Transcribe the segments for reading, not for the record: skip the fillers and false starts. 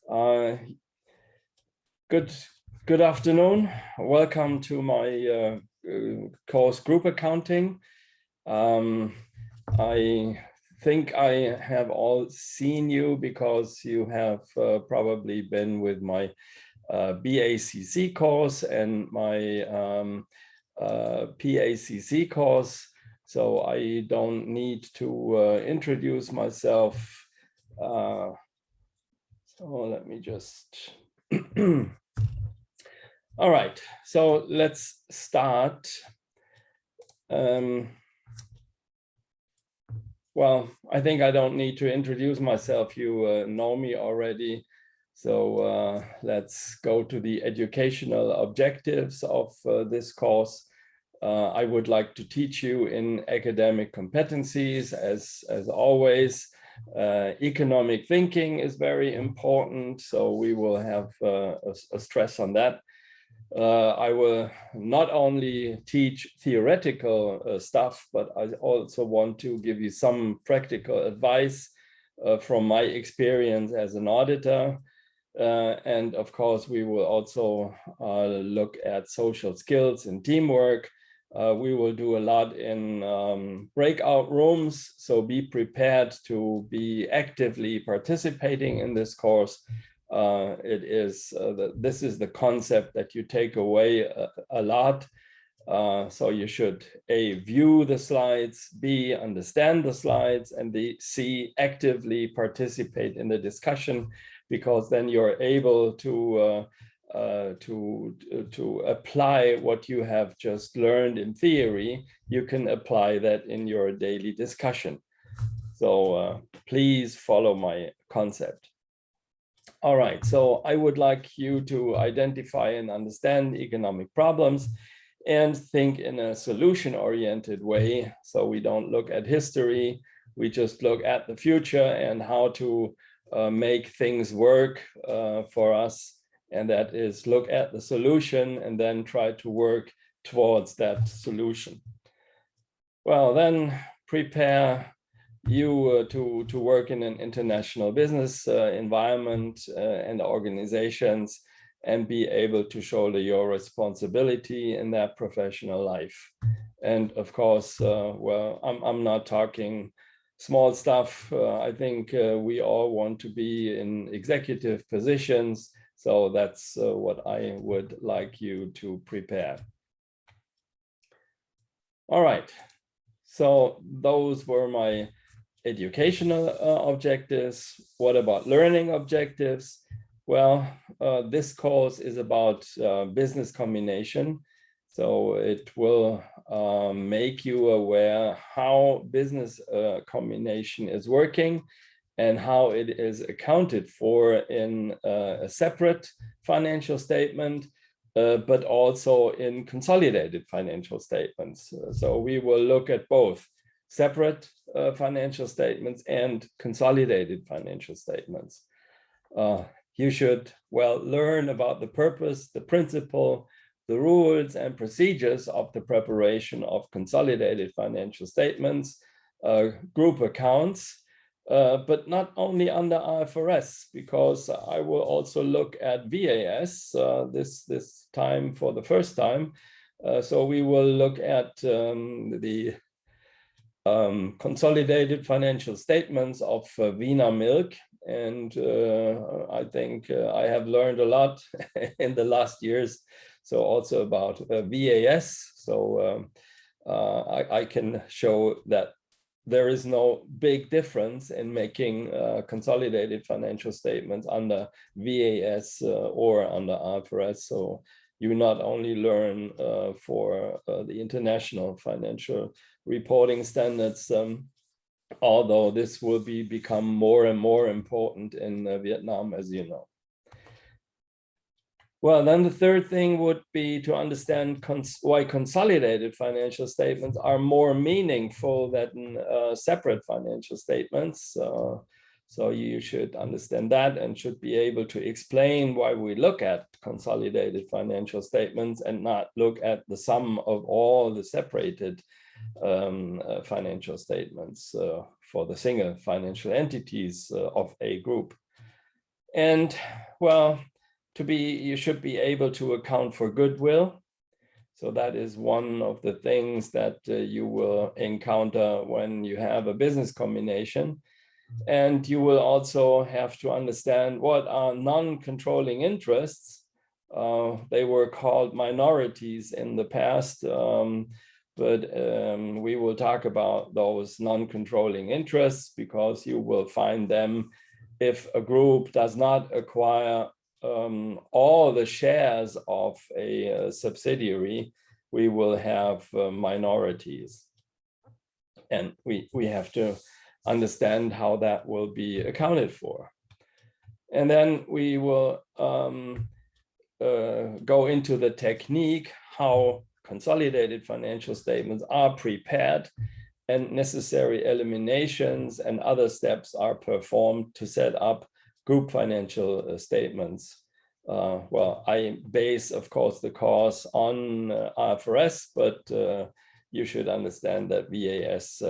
Uh, good afternoon. Welcome to my course Group Accounting. I think I have all seen you because you have probably been with my BACC course and my PACC course. So I don't need to introduce myself. So let me just all right, so let's start. Well, I think I don't need to introduce myself. You know me already. So let's go to the educational objectives of this course. I would like to teach you in academic competencies, as always. Economic thinking is very important, so we will have a stress on that. I will not only teach theoretical stuff, but I also want to give you some practical advice from my experience as an auditor. And of course, we will also look at social skills and teamwork. We will do a lot in breakout rooms, so be prepared to be actively participating in this course. This is the concept that you take away a lot. So you should A, view the slides, B, understand the slides, and C, actively participate in the discussion, because then you're able to apply what you have just learned in theory. You can apply that in your daily discussion. So please follow my concept. All right, so I would like you to identify and understand economic problems and think in a solution-oriented way. So we don't look at history, we just look at the future and how to make things work for us. And that is look at the solution and then try to work towards that solution. Well, then prepare you to work in an international business environment and organizations, and be able to shoulder your responsibility in that professional life. And of course, well, I'm not talking small stuff. I think we all want to be in executive positions. So that's what I would like you to prepare. All right. So those were my educational objectives. What about learning objectives? Well, this course is about business combination. So it will make you aware how business combination is working and how it is accounted for in a separate financial statement, but also in consolidated financial statements. So we will look at both separate financial statements and consolidated financial statements. You should, well, learn about the purpose, the principle, the rules and procedures of the preparation of consolidated financial statements, group accounts, but not only under IFRS, because I will also look at VAS this time for the first time. So we will look at the consolidated financial statements of Wiener Milk. And I think I have learned a lot in the last years. So also about VAS. So I can show that there is no big difference in making consolidated financial statements under VAS or under IFRS. So you not only learn for the international financial reporting standards, although this will become more and more important in Vietnam, as you know. Well, then the third thing would be to understand why consolidated financial statements are more meaningful than separate financial statements. So you should understand that and should be able to explain why we look at consolidated financial statements and not look at the sum of all the separated financial statements for the single financial entities of a group. And well, you should be able to account for goodwill. So that is one of the things that you will encounter when you have a business combination. And you will also have to understand what are non-controlling interests. They were called minorities in the past, but we will talk about those non-controlling interests because you will find them if a group does not acquire all the shares of a subsidiary. We will have minorities, and we have to understand how that will be accounted for. And then we will go into the technique, how consolidated financial statements are prepared and necessary eliminations and other steps are performed to set up group financial statements. Well, I base, of course, the course on IFRS, but you should understand that VAS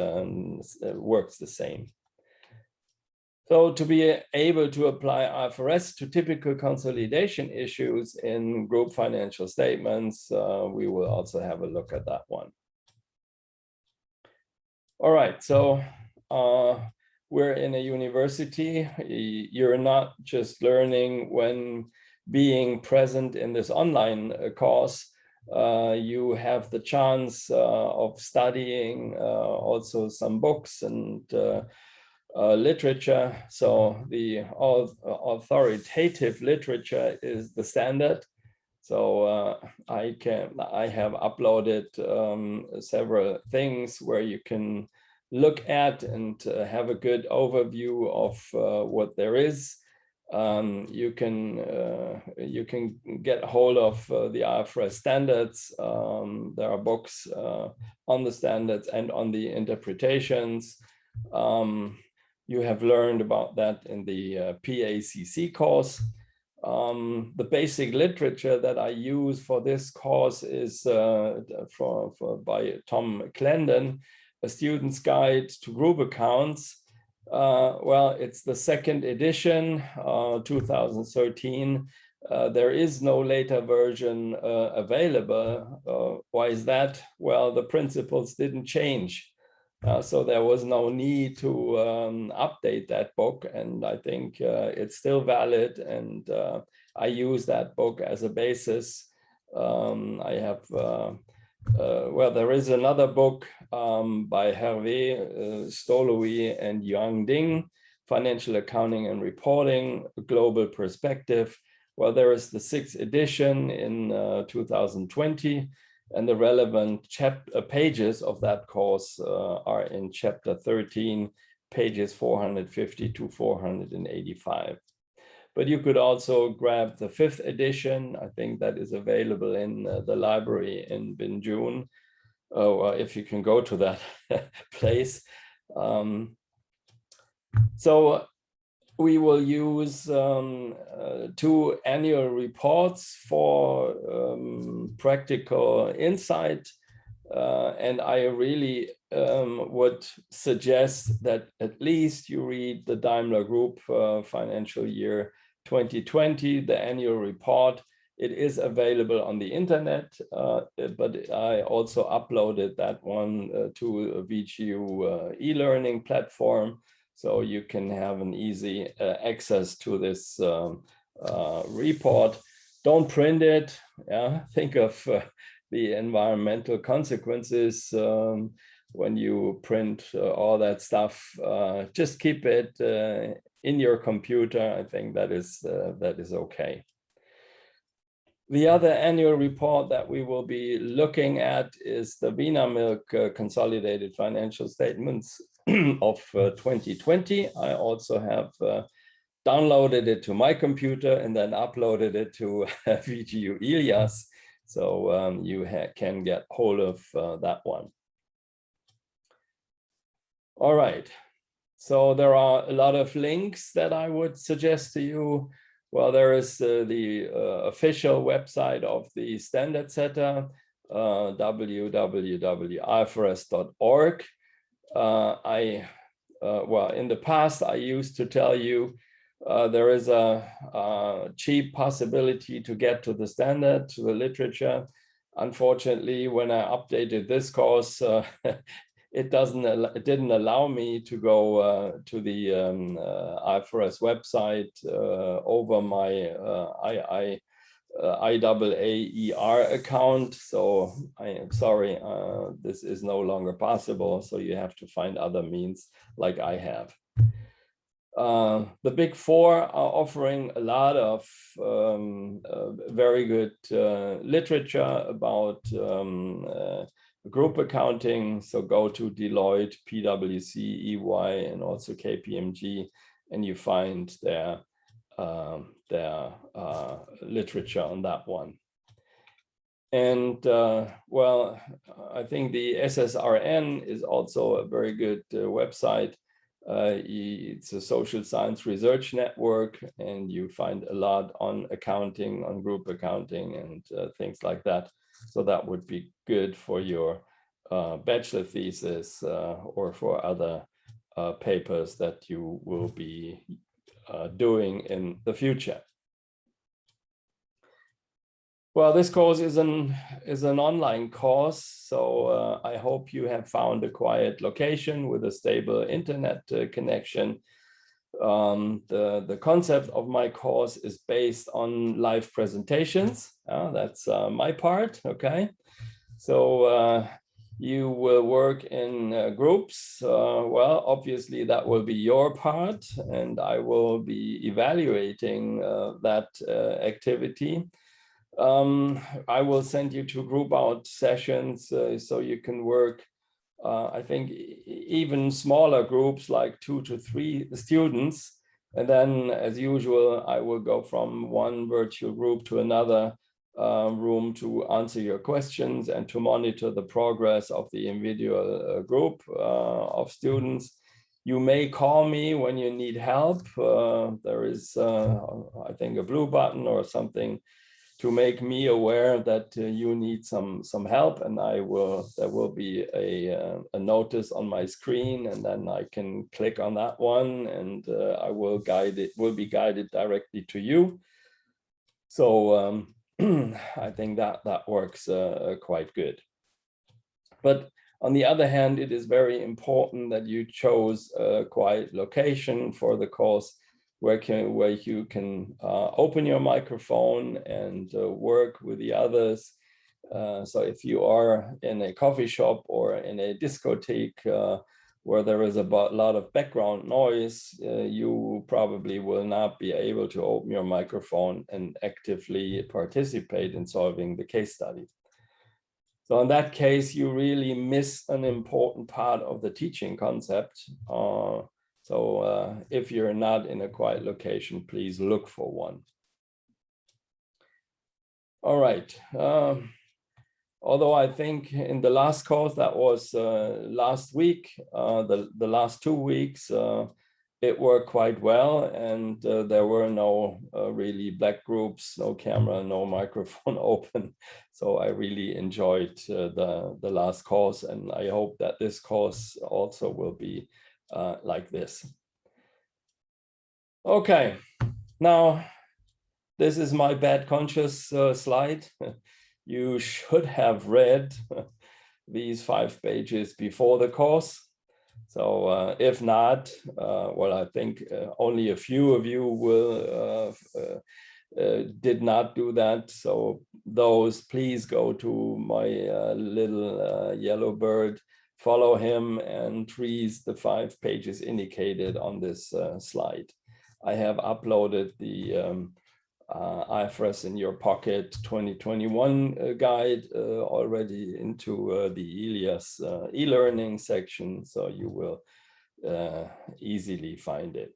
works the same. So to be able to apply IFRS to typical consolidation issues in group financial statements, we will also have a look at that one. All right, so we're in a university. You're not just learning when being present in this online course. You have the chance of studying also some books and literature. So the authoritative literature is the standard. So I have uploaded several things where you can look at and have a good overview of what there is. You can get hold of the IFRS standards. There are books on the standards and on the interpretations. You have learned about that in the PACC course. The basic literature that I use for this course is by Tom Clendon, A Student's Guide to Group Accounts. Well, it's the second edition, 2013. There is no later version available. Why is that? Well, the principles didn't change. So there was no need to update that book, and I think it's still valid, and I use that book as a basis. I have, well, there is another book by Hervé Stolowy and Yuan Ding, Financial Accounting and Reporting, A Global Perspective. Well, there is the 6th edition in 2020. And the relevant pages of that course are in chapter 13, pages 450 to 485. But you could also grab the 5th edition. I think that is available in the library in Binjun, if you can go to that place. So we will use 2 annual reports for practical insight. And I really would suggest that at least you read the Daimler Group financial year 2020, the annual report. It is available on the internet, but I also uploaded that one to a VGU e-learning platform. So you can have an easy access to this report. Don't print it. Yeah? Think of the environmental consequences when you print all that stuff. Just keep it in your computer. I think that is okay. The other annual report that we will be looking at is the Wienermilch Consolidated Financial Statements of 2020. I also have downloaded it to my computer and then uploaded it to VGU Ilias. So you can get hold of that one. All right. So there are a lot of links that I would suggest to you. Well, there is the official website of the standard setter, www.ifrs.org. Well, in the past, I used to tell you, There is a cheap possibility to get to the standard, to the literature. Unfortunately, when I updated this course, it didn't allow me to go to the IFRS website over my IAAER account. So I am sorry, this is no longer possible. So you have to find other means like I have. The Big Four are offering a lot of very good literature about group accounting. So go to Deloitte, PwC, EY, and also KPMG, and you find their literature on that one. And well, I think the SSRN is also a very good website. It's a social science research network, and you find a lot on accounting, on group accounting, and things like that. So that would be good for your bachelor thesis or for other papers that you will be doing in the future. Well, this course is an online course, so I hope you have found a quiet location with a stable internet connection. The concept of my course is based on live presentations. That's my part, okay? So you will work in groups. Well, obviously that will be your part, and I will be evaluating that activity. I will send you to group out sessions so you can work, I think, even smaller groups like 2 to 3 students. And then, as usual, I will go from one virtual group to another room to answer your questions and to monitor the progress of the individual group of students. You may call me when you need help. There is, I think, a blue button or something to make me aware that you need some help, and there will be a notice on my screen, and then I can click on that one, and I will be guided directly to you. So I think that works quite good. But on the other hand, it is very important that you chose a quiet location for the course where you can open your microphone and work with the others. So if you are in a coffee shop or in a discotheque where there is a lot of background noise, you probably will not be able to open your microphone and actively participate in solving the case study. So in that case, you really miss an important part of the teaching concept. So if you're not in a quiet location, please look for one. All right. Although I think in the last course, that was last week, the last 2 weeks, it worked quite well, and there were no really black groups, no camera, no microphone open. So I really enjoyed the last course, and I hope that this course also will be like this. Okay, now this is my bad conscious slide. You should have read these 5 pages before the course. So if not, well, I think only a few of you will did not do that. So those, please go to my little yellow bird, follow him, and read the 5 pages indicated on this slide. I have uploaded the IFRS in Your Pocket 2021 guide already into the Elias e-learning section, so you will easily find it.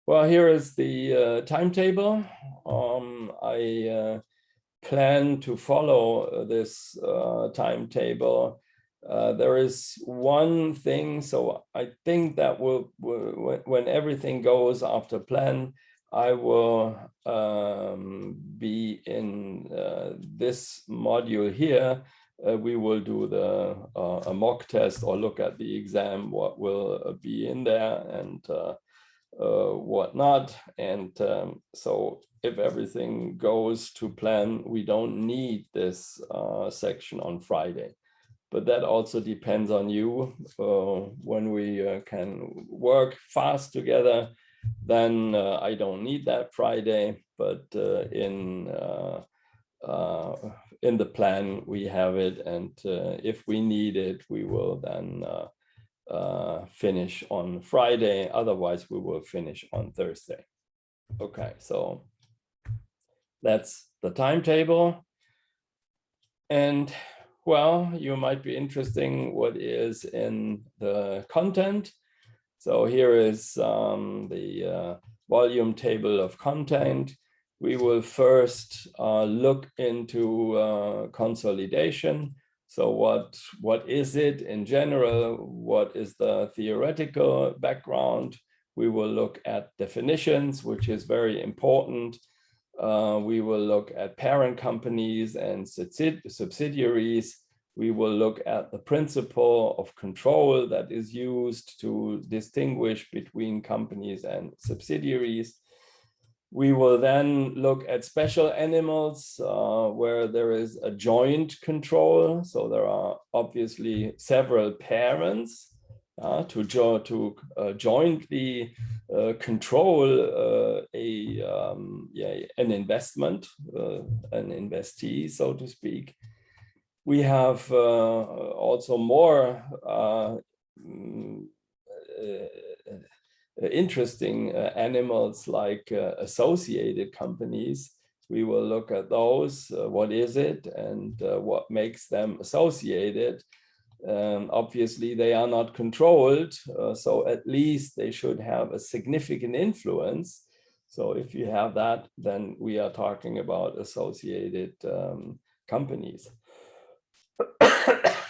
Well, here is the timetable. I plan to follow this timetable. There is one thing, so I think that when everything goes after plan, I will be in this module here, we will do a mock test or look at the exam, what will be in there and what not. And so if everything goes to plan, we don't need this section on Friday. But that also depends on you. When we can work fast together, then I don't need that Friday, but in the plan we have it, and if we need it, we will then finish on Friday. Otherwise, we will finish on Thursday. Okay, so that's the timetable. And well, you might be interested what is in the content. So here is the volume table of content. We will first look into consolidation. So what is it in general? What is the theoretical background? We will look at definitions, which is very important. We will look at parent companies and subsidiaries. We will look at the principle of control that is used to distinguish between companies and subsidiaries. We will then look at special animals where there is a joint control. So there are obviously several parents to jointly control an investment, an investee, so to speak. We have also more interesting animals like associated companies. We will look at those, what is it and what makes them associated. Obviously, they are not controlled, so at least they should have a significant influence. So if you have that, then we are talking about associated companies.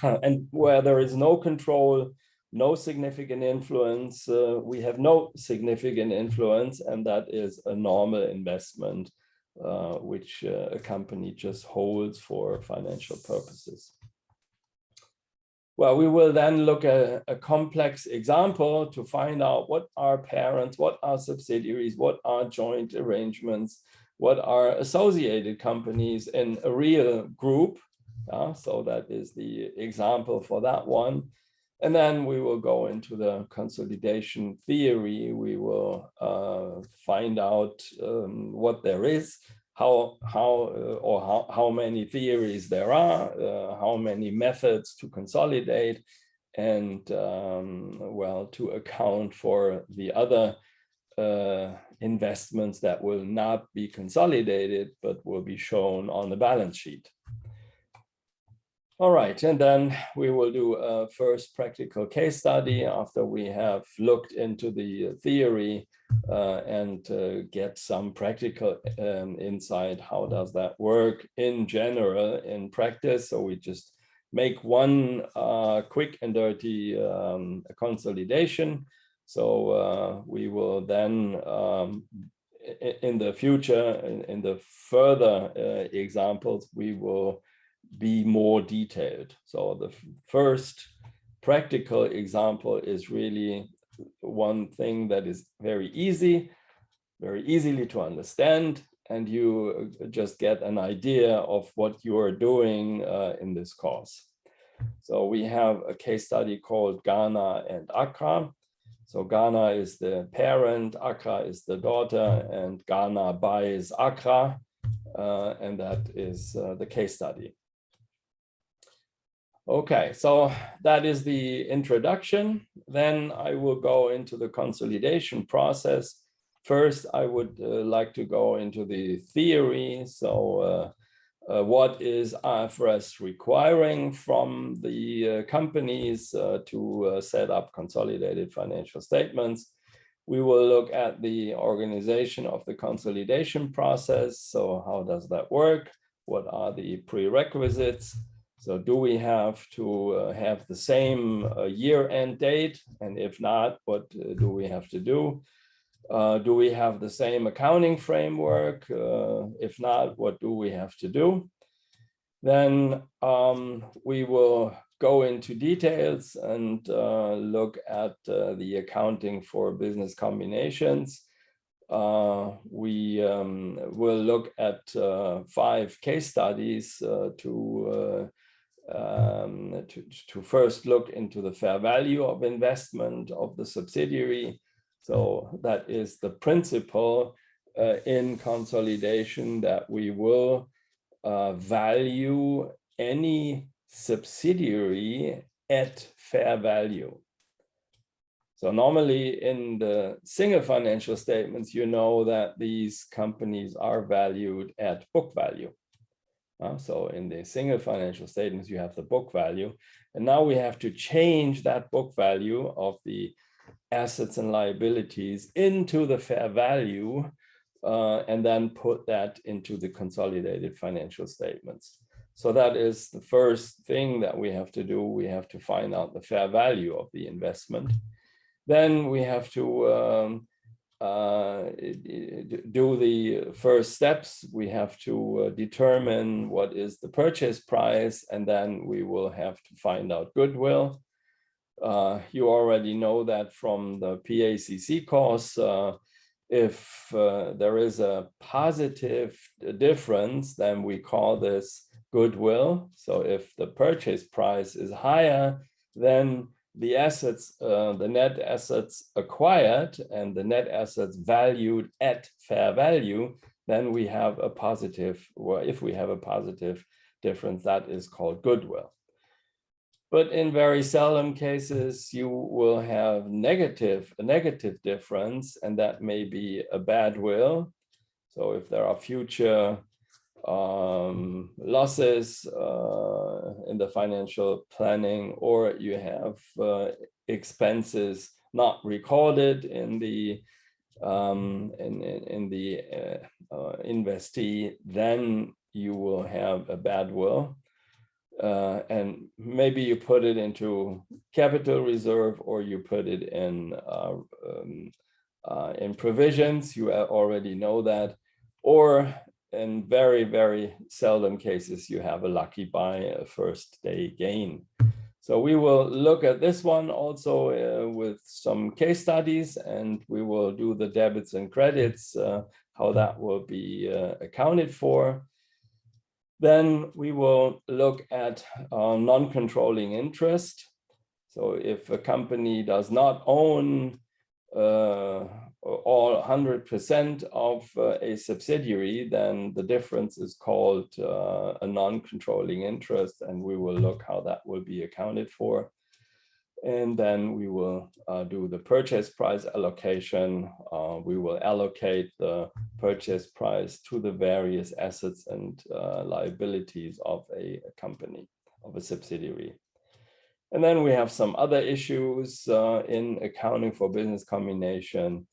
And where there is no control, no significant influence, we have no significant influence, and that is a normal investment, which a company just holds for financial purposes. Well, we will then look at a complex example to find out what are parents, what are subsidiaries, what are joint arrangements, what are associated companies in a real group. So that is the example for that one. And then we will go into the consolidation theory. We will find out what there is, how many theories there are, how many methods to consolidate, and well, to account for the other investments that will not be consolidated but will be shown on the balance sheet. All right, and then we will do a first practical case study after we have looked into the theory and get some practical insight. How does that work in general in practice? So we just make one quick and dirty consolidation. So we will then in the future, in the further examples, we will be more detailed. So the first practical example is really one thing that is very easily to understand, and you just get an idea of what you are doing in this course. So we have a case study called Ghana and Accra. So Ghana is the parent, Accra is the daughter, and Ghana buys Accra, and that is the case study. Okay, so that is the introduction. Then I will go into the consolidation process. First, I would like to go into the theory. So what is IFRS requiring from the companies to set up consolidated financial statements? We will look at the organization of the consolidation process. So how does that work? What are the prerequisites? So do we have to have the same year-end date? And if not, what do we have to do? Do we have the same accounting framework? If not, what do we have to do? Then we will go into details and look at the accounting for business combinations. We will look at 5 case studies to first look into the fair value of investment of the subsidiary. So that is the principle in consolidation, that we will value any subsidiary at fair value. So normally in the single financial statements, you know that these companies are valued at book value. So in the single financial statements, you have the book value. And now we have to change that book value of the assets and liabilities into the fair value, and then put that into the consolidated financial statements. So that is the first thing that we have to do. We have to find out the fair value of the investment. Then we have to do the first steps. We have to determine what is the purchase price, and then we will have to find out goodwill. You already know that from the PACC course. If there is a positive difference, then we call this goodwill. So if the purchase price is higher than the assets, the net assets acquired and the net assets valued at fair value, then we have a positive, or if we have a positive difference, that is called goodwill. But in very seldom cases, you will have a negative difference, and that may be a badwill. So if there are future losses in the financial planning, or you have expenses not recorded in the investee, then you will have a badwill. And maybe you put it into capital reserve, or you put it in provisions. You already know that. Or in very, very seldom cases, you have a lucky buy, a first day gain. So we will look at this one also with some case studies, and we will do the debits and credits, how that will be accounted for. Then we will look at non-controlling interest. So if a company does not own all 100% of a subsidiary, then the difference is called a non-controlling interest, and we will look how that will be accounted for. And then we will do the purchase price allocation. We will allocate the purchase price to the various assets and liabilities of a company, of a subsidiary. And then we have some other issues in accounting for business combination.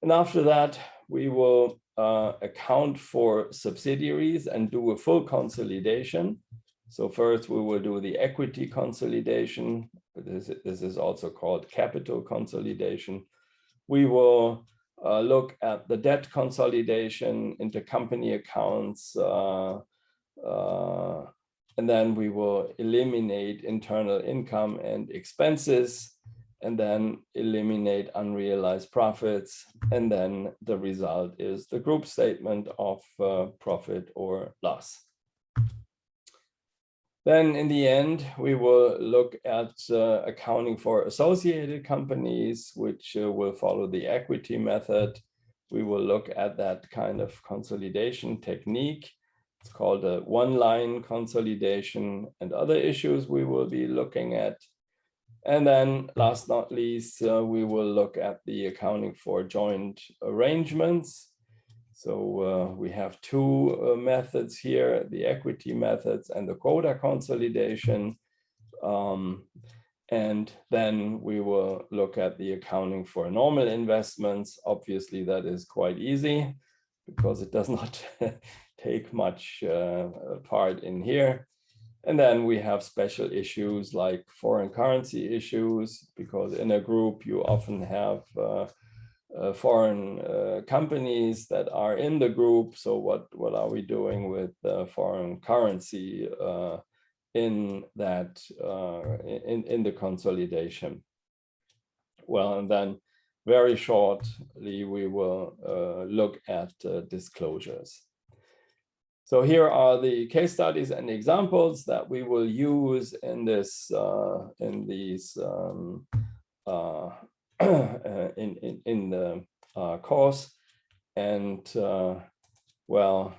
And after that, we will account for subsidiaries and do a full consolidation. So first we will do the equity consolidation. This is also called capital consolidation. We will look at the debt consolidation, intercompany accounts, and then we will eliminate internal income and expenses, and then eliminate unrealized profits. And then the result is the group statement of profit or loss. Then in the end, we will look at accounting for associated companies, which will follow the equity method. We will look at that kind of consolidation technique. It's called a one-line consolidation, and other issues we will be looking at. And then last but not least, we will look at the accounting for joint arrangements. So we have two methods here, the equity methods and the quota consolidation. And then we will look at the accounting for normal investments. Obviously, that is quite easy because it does not take much part in here. And then we have special issues like foreign currency issues, because in a group you often have foreign companies that are in the group. So what are we doing with foreign currency in that in the consolidation? Well, and then very shortly we will look at disclosures. So here are the case studies and examples that we will use in this in these in the course, and well,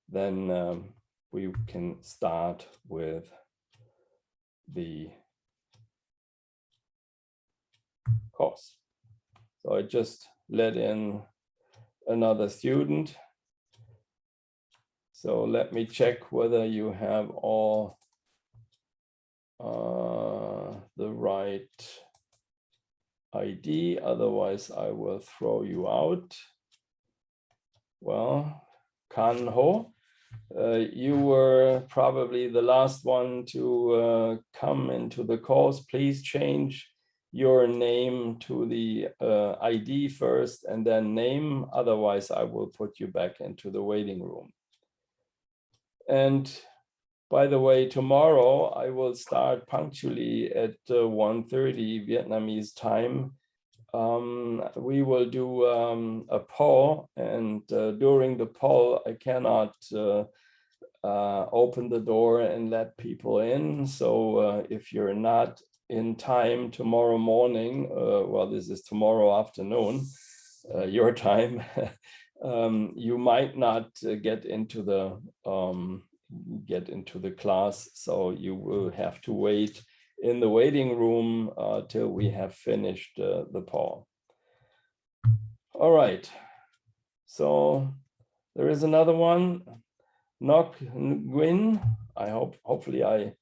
then we can start with the course. So I just let in another student. So let me check whether you have all the right ID, otherwise I will throw you out. Well, Kan Ho, you were probably the last one to come into the course. Please change your name to the ID first and then name, otherwise I will put you back into the waiting room. And by the way, tomorrow I will start punctually at 1:30 Vietnamese time. We will do a poll, and during the poll I cannot open the door and let people in. So if you're not in time tomorrow morning, well, this is tomorrow afternoon, your time, you might not get into the class, so you will have to wait in the waiting room till we have finished the poll. All right, so there is another one, Nok Nguyen. Hopefully I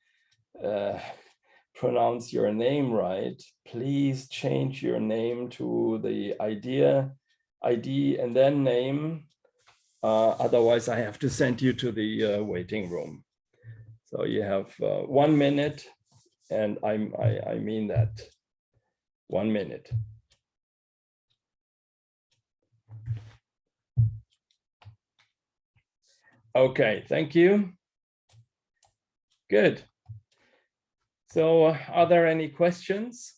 pronounce your name right. Please change your name to the ID and then name. Otherwise, I have to send you to the waiting room. So you have 1 minute, and I mean that. 1 minute. Okay, thank you. Good. So are there any questions?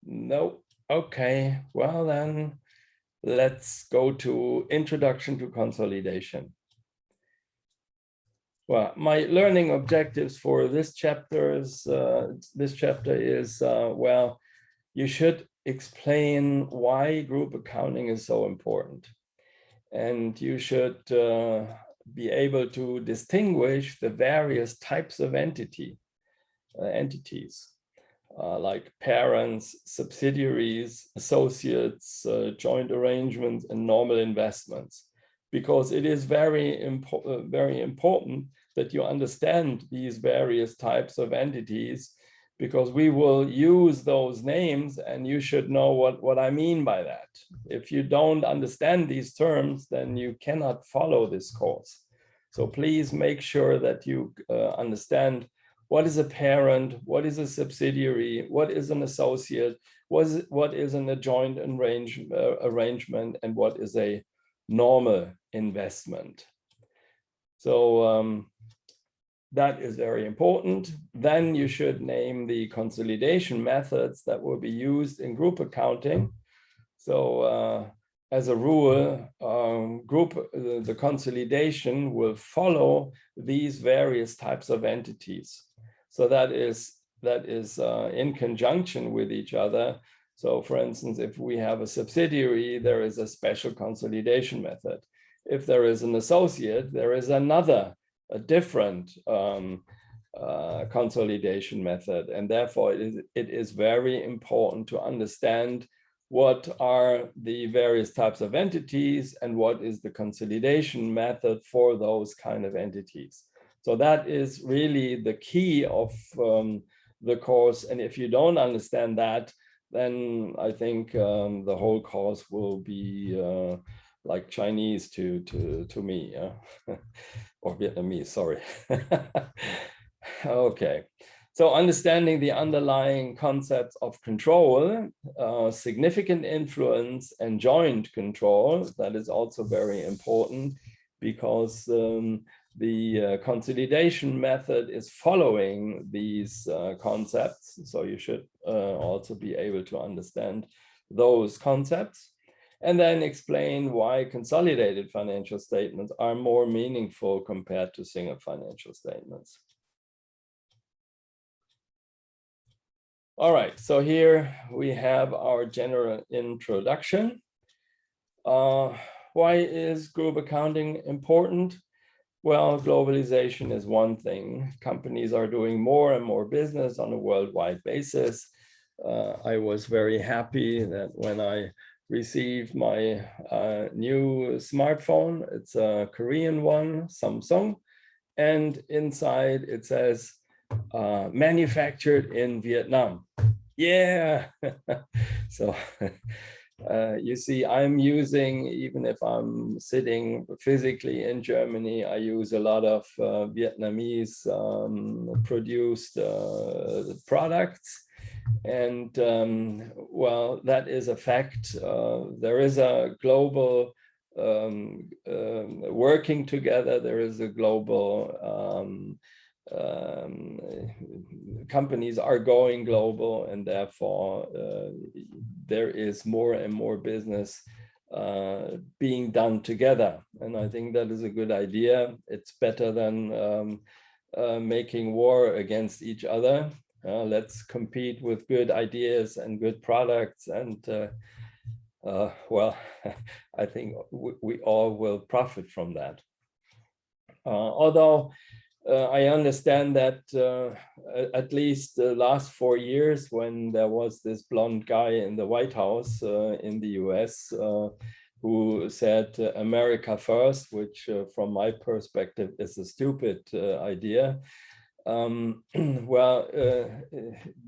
No. Okay, well then, let's go to Introduction to Consolidation. Well, my learning objectives for this chapter is, well, you should explain why group accounting is so important. And you should be able to distinguish the various types of entities, like parents, subsidiaries, associates, joint arrangements, and normal investments, because it is very important that you understand these various types of entities, because we will use those names and you should know what I mean by that. If you don't understand these terms, then you cannot follow this course. So please make sure that you understand what is a parent, what is a subsidiary, what is an associate, what is a joint arrangement, and what is a normal investment. So that is very important. Then you should name the consolidation methods that will be used in group accounting. So as a rule, the consolidation will follow these various types of entities. So that is in conjunction with each other. So for instance, if we have a subsidiary, there is a special consolidation method. If there is an associate, there is a different consolidation method. And therefore it is very important to understand what are the various types of entities and what is the consolidation method for those kind of entities. So that is really the key of the course. And if you don't understand that, then I think the whole course will be like Chinese to me, yeah? Or Vietnamese, sorry. Okay, So understanding the underlying concepts of control, significant influence, and joint control, that is also very important, because the consolidation method is following these concepts. So you should also be able to understand those concepts, and then explain why consolidated financial statements are more meaningful compared to single financial statements. All right, so here we have our general introduction. Why is group accounting important? Well, globalization is one thing. Companies are doing more and more business on a worldwide basis. I was very happy that when I received my new smartphone, it's a Korean one, Samsung, and inside it says, manufactured in Vietnam. Yeah. So you see, I'm using, even if I'm sitting physically in Germany, I use a lot of Vietnamese produced products. And well, that is a fact. There is a global working together. There is a global companies are going global, and therefore there is more and more business being done together. And I think that is a good idea. It's better than making war against each other. Let's compete with good ideas and good products, and well, I think we all will profit from that. Although I understand that at least the last 4 years, when there was this blonde guy in the White House in the US who said America first, which from my perspective is a stupid idea. Well,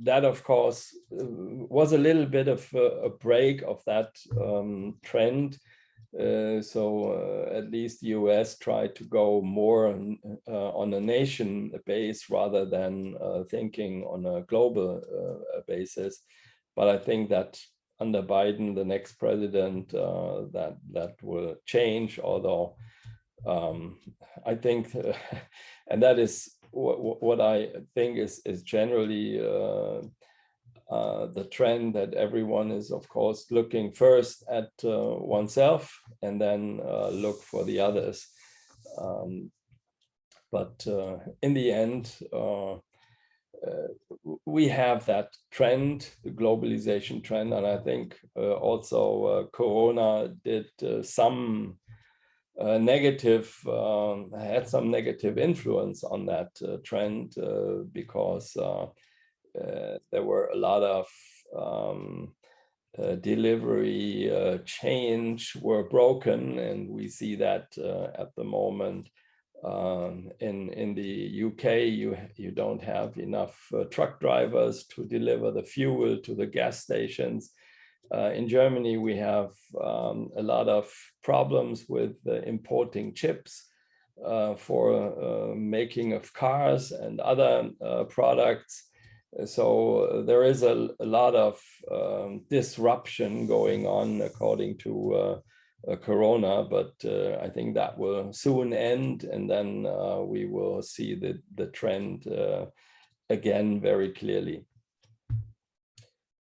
that of course was a little bit of a break of that trend. So at least the US tried to go more on a nation base rather than thinking on a global basis. But I think that under Biden, the next president, that will change, although I think, and that is what I think is generally the trend, that everyone is, of course, looking first at oneself and then look for the others. But in the end, we have that trend, the globalization trend, and I think also Corona did some negative, had some negative influence on that trend, because there were a lot of delivery chains were broken, and we see that at the moment in the UK. You don't have enough truck drivers to deliver the fuel to the gas stations. In Germany, we have a lot of problems with importing chips for making of cars and other products. So there is a lot of disruption going on according to Corona, but I think that will soon end, and then we will see the trend again very clearly.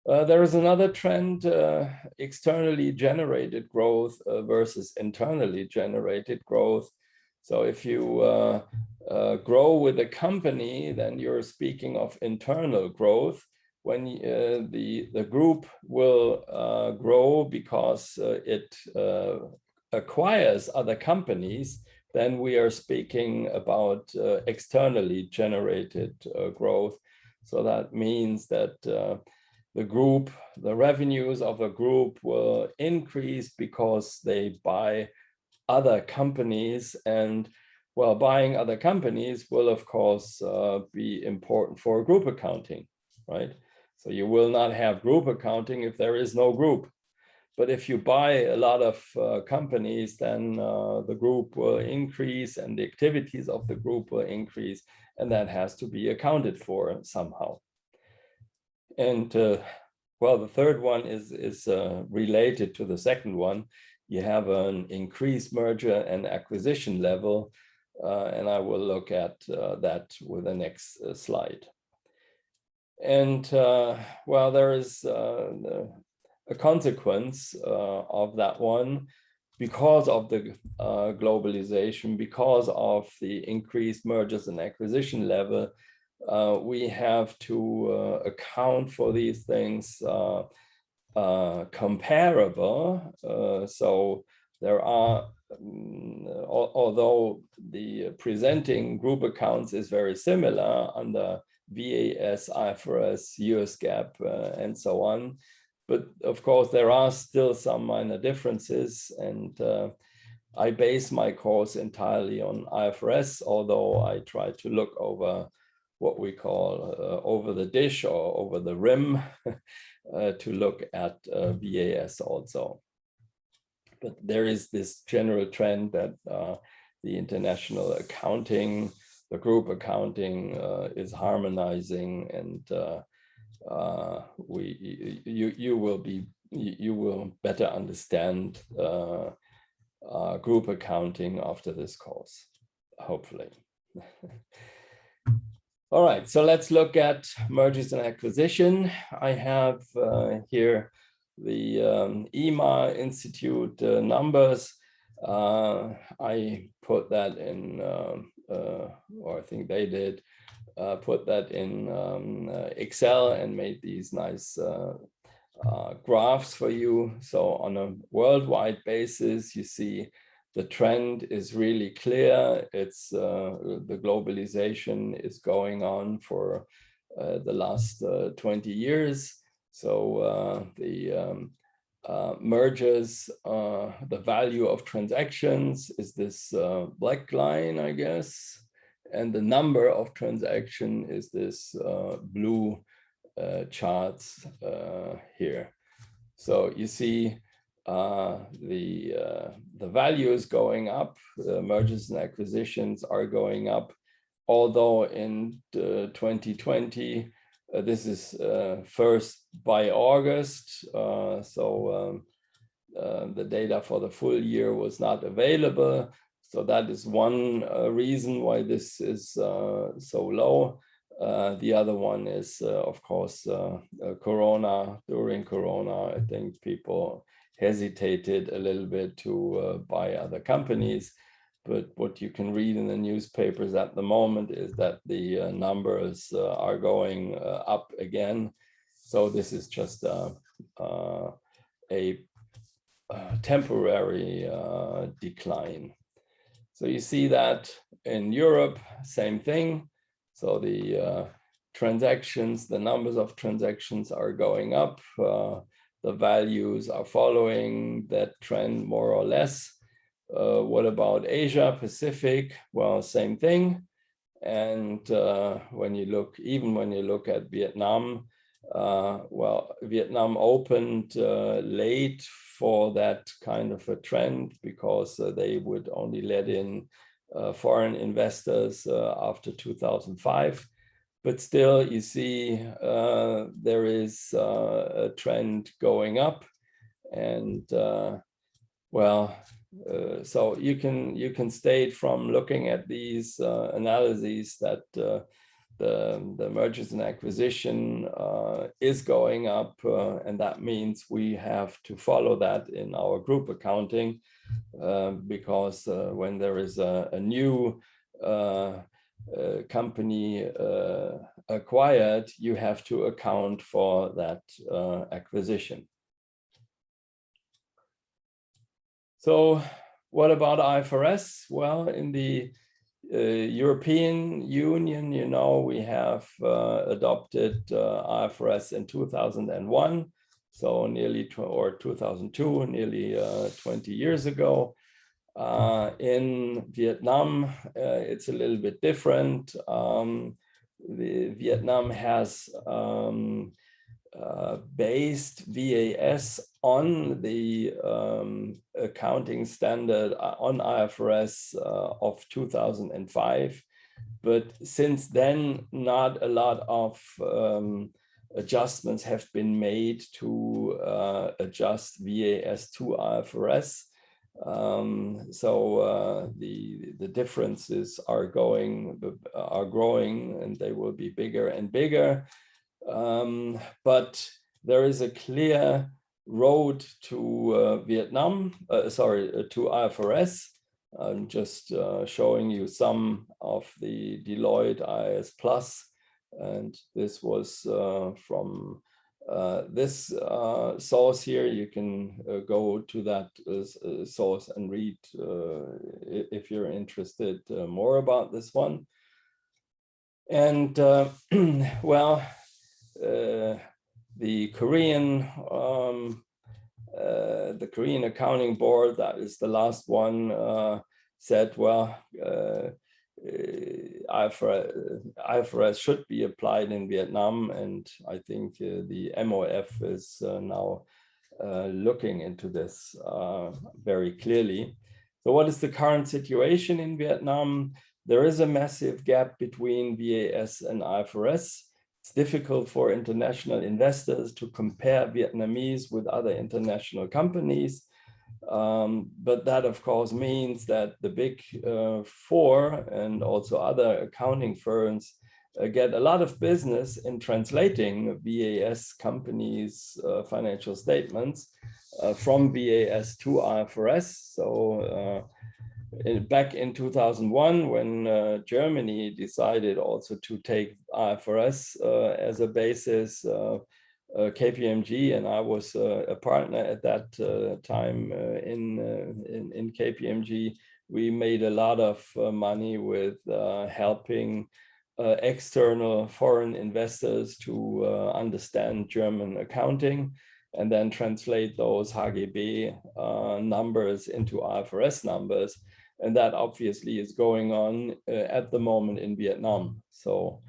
There is another trend, externally generated growth versus internally generated growth. So if you grow with a company, then you're speaking of internal growth. When the group will grow because it acquires other companies, then we are speaking about externally generated growth. So that means that the revenues of a group will increase because they buy other companies, and well, buying other companies will of course be important for group accounting, right? So you will not have group accounting if there is no group. But if you buy a lot of companies, then the group will increase and the activities of the group will increase, and that has to be accounted for somehow. And well, the third one is related to the second one. You have an increased merger and acquisition level, and I will look at that with the next slide. And well, there is a consequence of that one because of the globalization, because of the increased mergers and acquisition level. We have to account for these things comparable. So there are, although the presenting group accounts is very similar under VAS, IFRS, US GAAP, and so on, but of course there are still some minor differences, and I base my course entirely on IFRS, although I try to look over what we call over the dish or over the rim to look at VAS also. But there is this general trend that the international accounting, the group accounting is harmonizing, and you will better understand group accounting after this course, hopefully. All right, so let's look at mergers and acquisition. I have here the EMA Institute numbers. I put that in, or I think they did, put that in Excel and made these nice graphs for you. So on a worldwide basis, you see the trend is really clear. It's the globalization is going on for the last 20 years. So the mergers, the value of transactions is this black line, I guess, and the number of transaction is this blue charts here. So you see the value is going up, the mergers and acquisitions are going up, although in 2020, this is first by August, so the data for the full year was not available. So that is one reason why this is so low. The other one is, of course, Corona. During Corona, I think people hesitated a little bit to buy other companies. But what you can read in the newspapers at the moment is that the numbers are going up again. So this is just a temporary decline. So you see that in Europe, same thing. So the transactions, the numbers of transactions are going up. The values are following that trend more or less. What about Asia Pacific? Well, same thing. And when you look at Vietnam, well, Vietnam opened late for that kind of a trend because they would only let in foreign investors after 2005. But still, you see there is a trend going up, and well, so you can state from looking at these analyses that the mergers and acquisition is going up, and that means we have to follow that in our group accounting, because when there is a new company acquired, you have to account for that acquisition. So what about IFRS? Well, in the European Union, you know, we have adopted IFRS in 2001, so nearly, or 2002, nearly 20 years ago. In Vietnam, it's a little bit different. Vietnam has based VAS on the accounting standard on IFRS of 2005. But since then, not a lot of adjustments have been made to adjust VAS to IFRS. So the differences are growing, and they will be bigger and bigger. But there is a clear road to to IFRS. I'm just showing you some of the Deloitte IAS Plus, and this was from this source here. You can go to that source and read if you're interested more about this one. And well, the Korean Accounting Board, that is the last one, said, well, IFRS should be applied in Vietnam, and I think the MOF is now looking into this very clearly. So what is the current situation in Vietnam? There is a massive gap between VAS and IFRS. It's difficult for international investors to compare Vietnamese with other international companies. But that, of course, means that the big four and also other accounting firms get a lot of business in translating VAS companies' financial statements from VAS to IFRS. So back in 2001, when Germany decided also to take IFRS as a basis, KPMG, and I was a partner at that time in KPMG, we made a lot of money with helping external foreign investors to understand German accounting and then translate those HGB numbers into IFRS numbers. And that obviously is going on at the moment in Vietnam. So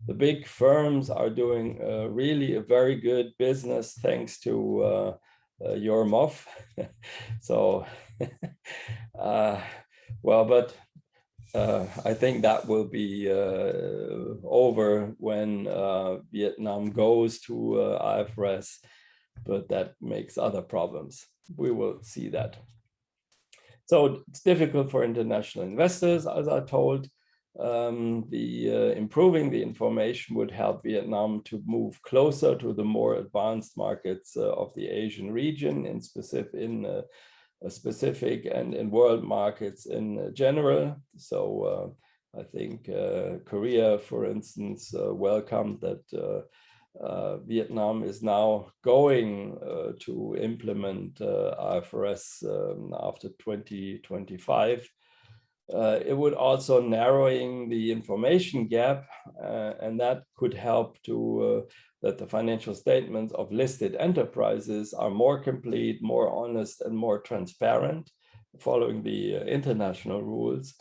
the big firms are doing really a very good business thanks to your MOF. So, well, but I think that will be over when Vietnam goes to IFRS, but that makes other problems. We will see that. So it's difficult for international investors, as I told. Improving the information would help Vietnam to move closer to the more advanced markets of the Asian region, in specific and in world markets in general. So I think Korea, for instance, welcomed that Vietnam is now going to implement IFRS after 2025. It would also narrowing the information gap, and that could help to that the financial statements of listed enterprises are more complete, more honest, and more transparent, following the international rules,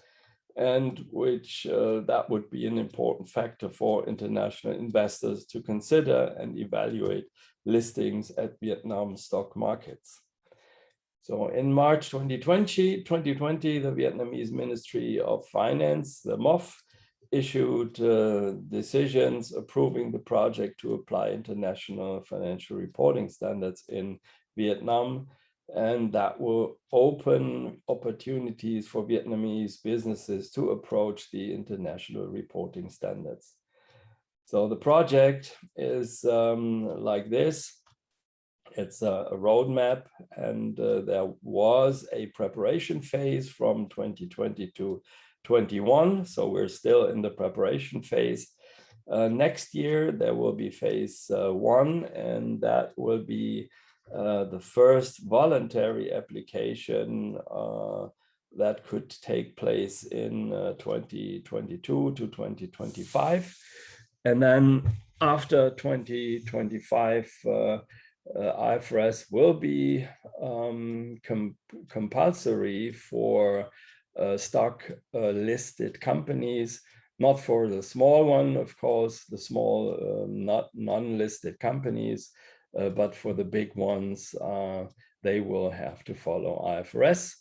and which that would be an important factor for international investors to consider and evaluate listings at Vietnam stock markets. So in March 2020, the Vietnamese Ministry of Finance, the MOF, issued decisions approving the project to apply international financial reporting standards in Vietnam, and that will open opportunities for Vietnamese businesses to approach the international reporting standards. So the project is like this. It's a roadmap, and there was a preparation phase from 2020 to 21. So we're still in the preparation phase. Next year, there will be phase 1, and that will be the first voluntary application that could take place in 2022 to 2025. And then after 2025, IFRS will be compulsory for stock listed companies, not for the small one, of course, the small not non-listed companies, but for the big ones, they will have to follow IFRS.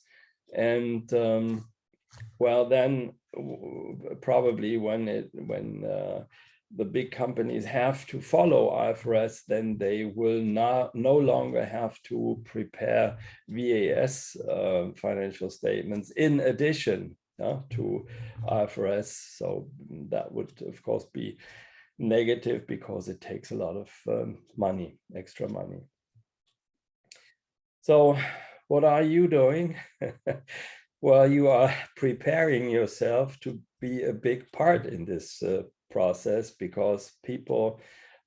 And well, then probably when the big companies have to follow IFRS, then they will no longer have to prepare VAS financial statements in addition to IFRS. So that would, of course, be negative because it takes a lot of money, extra money. So what are you doing? Well, you are preparing yourself to be a big part in this process, because people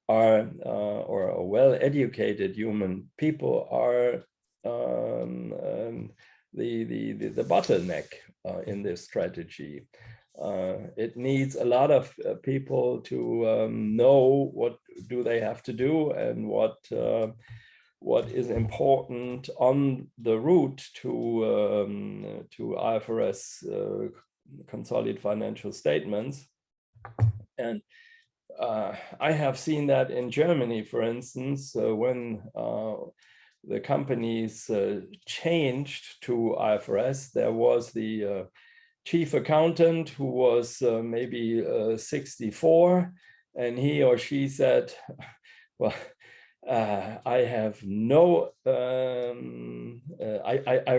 are, or well-educated human people are the bottleneck in this strategy. It needs a lot of people to know what do they have to do and what is important on the route to IFRS consolidated financial statements. And I have seen that in Germany, for instance, when the companies changed to IFRS, there was the chief accountant who was maybe 64, and he or she said, well, I have no, I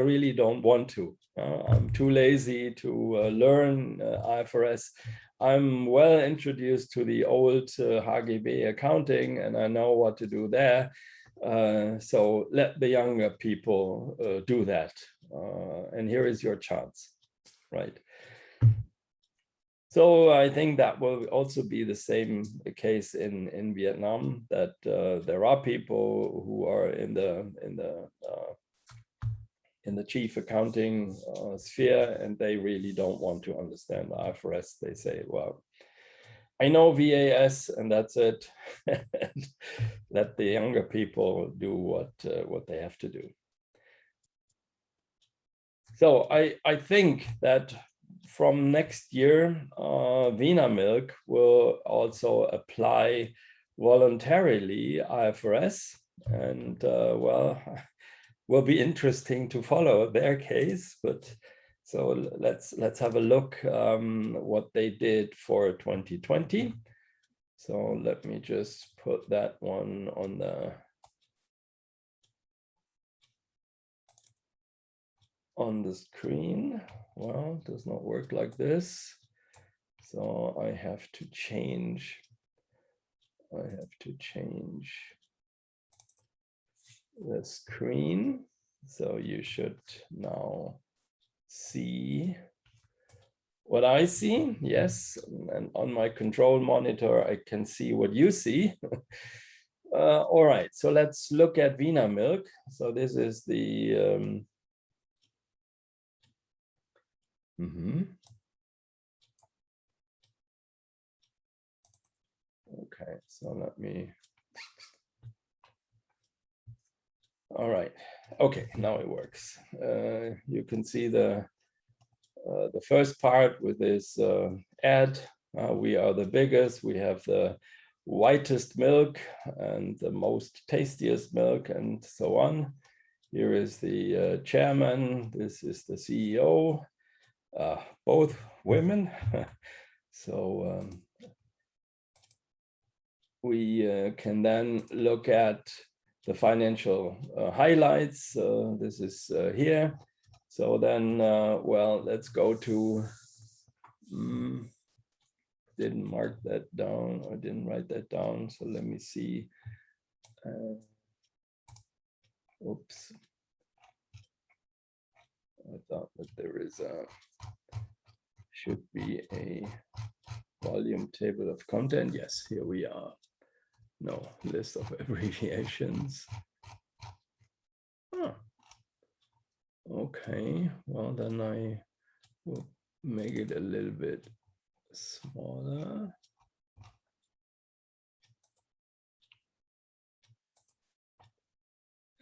really don't want to. I'm too lazy to learn IFRS. I'm well introduced to the old HGB accounting, and I know what to do there. So let the younger people do that. And here is your chance, right? So I think that will also be the same case in Vietnam, that there are people who are in the chief accounting sphere, and they really don't want to understand IFRS. They say, well, I know VAS and that's it. Let the younger people do what they have to do. So I think that from next year, Vinamilk will also apply voluntarily IFRS, and well, will be interesting to follow their case. But so let's have a look what they did for 2020. So let me just put that one on the screen. Well, it does not work like this. So I have to change. The screen. So you should now see what I see. Yes, and on my control monitor, I can see what you see. All right, so let's look at Vinamilk. So this is the okay, so let me. All right. Okay, now it works. You can see the first part with this ad. We are the biggest. We have the whitest milk and the most tastiest milk, and so on. Here is the chairman. This is the CEO. Both women. So we can then look at the financial highlights. This is here. So then, well, let's go to, didn't mark that down, or didn't write that down. So let me see. Oops. I thought that there is should be a volume table of content. Yes, here we are. No, list of abbreviations. Oh. Okay, well then I will make it a little bit smaller.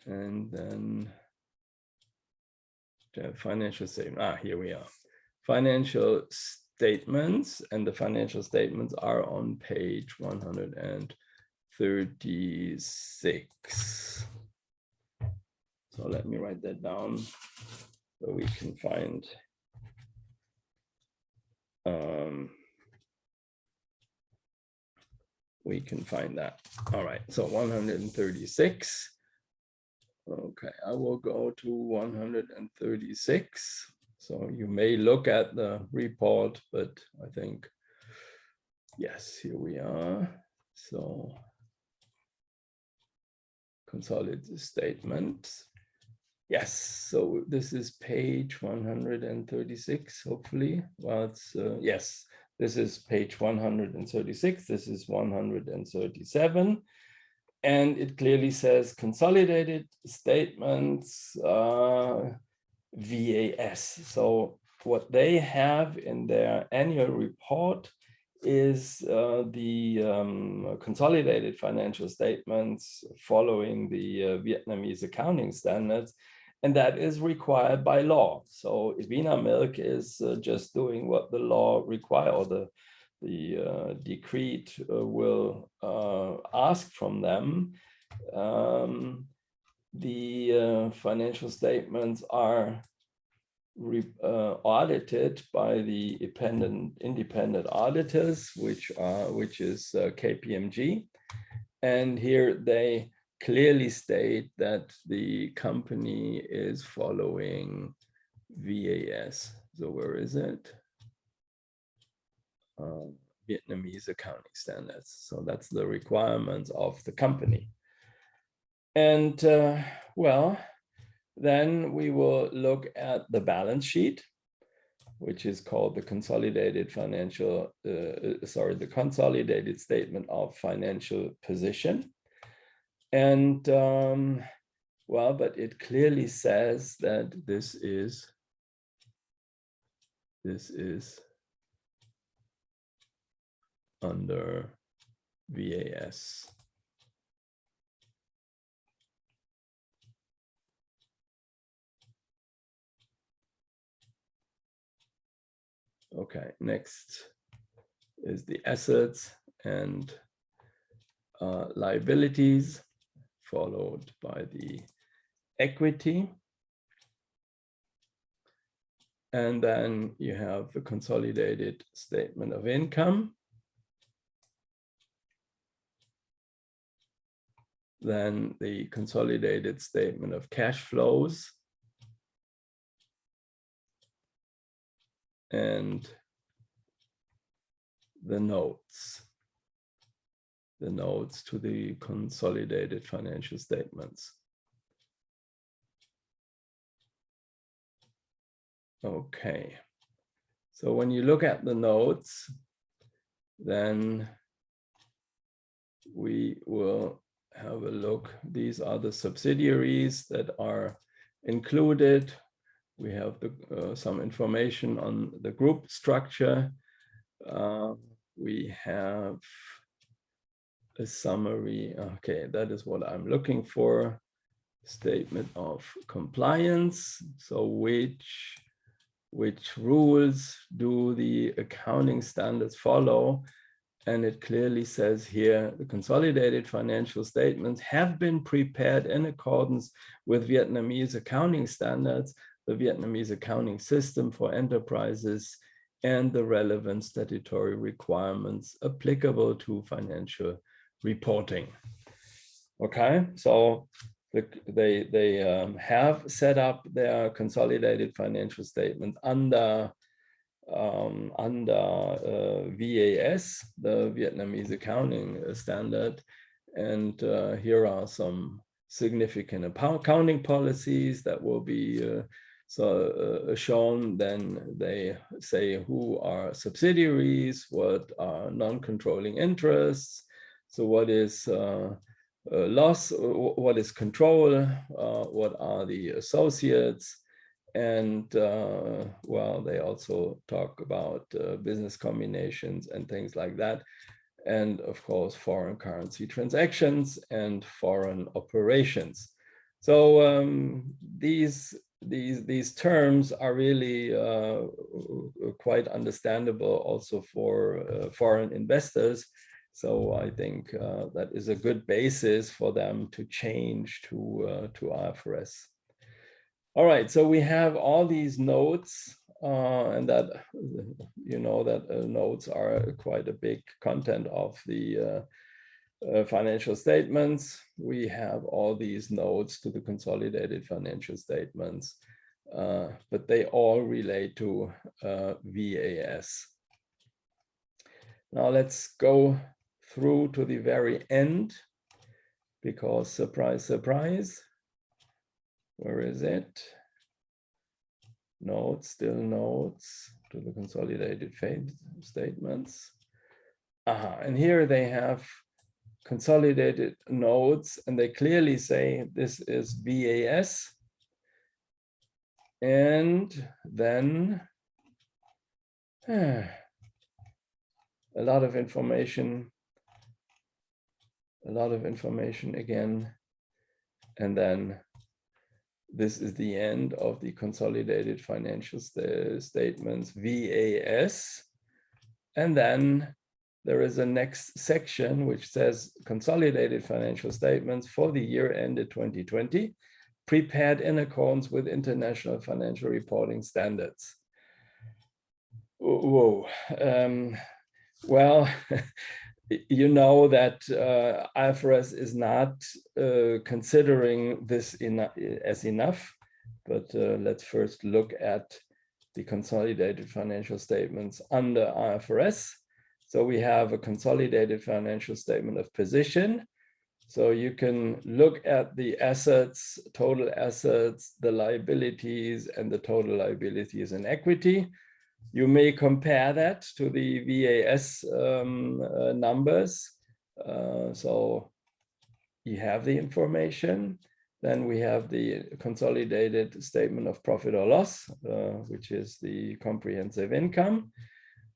And then the financial statement. Here we are. Financial statements, and the financial statements are on page 136. So let me write that down so we can find that. All right, so 136. Okay, I will go to 136. So you may look at the report, but I think, yes, here we are. So consolidated statements. Yes, so this is page 136, hopefully. Well, it's, yes, this is page 136. This is 137. And it clearly says consolidated statements, VAS. So what they have in their annual report is the consolidated financial statements following the Vietnamese accounting standards, and that is required by law. So Vinamilk is just doing what the law requires, or the decree will ask from them. The financial statements are audited by the independent auditors, which is KPMG, and here they clearly state that the company is following VAS. So where is it? Vietnamese accounting standards. So that's the requirements of the company. And well, then we will look at the balance sheet, which is called the consolidated the consolidated statement of financial position. And well, but it clearly says that this is under VAS. Okay, next is the assets and liabilities, followed by the equity. And then you have the consolidated statement of income. Then the consolidated statement of cash flows. And the notes to the consolidated financial statements. Okay, so when you look at the notes, then we will have a look. These are the subsidiaries that are included. We have some information on the group structure. We have a summary. Okay, that is what I'm looking for. Statement of compliance. So which rules do the accounting standards follow? And it clearly says here, the consolidated financial statements have been prepared in accordance with Vietnamese accounting standards, the Vietnamese accounting system for enterprises, and the relevant statutory requirements applicable to financial reporting. Okay, so they have set up their consolidated financial statement under VAS, the Vietnamese accounting standard, and here are some significant accounting policies that will be shown. Then they say who are subsidiaries, what are non-controlling interests, so what is loss, what is control, what are the associates, and well, they also talk about business combinations and things like that, and of course foreign currency transactions and foreign operations. So these these terms are really quite understandable also for foreign investors. So I think that is a good basis for them to change to IFRS. All right, so we have all these notes, and that you know that notes are quite a big content of the financial statements. We have all these notes to the consolidated financial statements, but they all relate to VAS. Now let's go through to the very end, because surprise, surprise, where is it? Notes, still notes to the consolidated statements. And here they have consolidated notes, and they clearly say this is VAS. And then a lot of information again. And then this is the end of the consolidated financial statements, VAS. And then there is a next section which says consolidated financial statements for the year ended 2020, prepared in accordance with international financial reporting standards. Whoa. Well, you know that IFRS is not considering this as enough, but let's first look at the consolidated financial statements under IFRS. So we have a consolidated financial statement of position. So you can look at the assets, total assets, the liabilities, and the total liabilities and equity. You may compare that to the VAS numbers. So you have the information. Then we have the consolidated statement of profit or loss, which is the comprehensive income.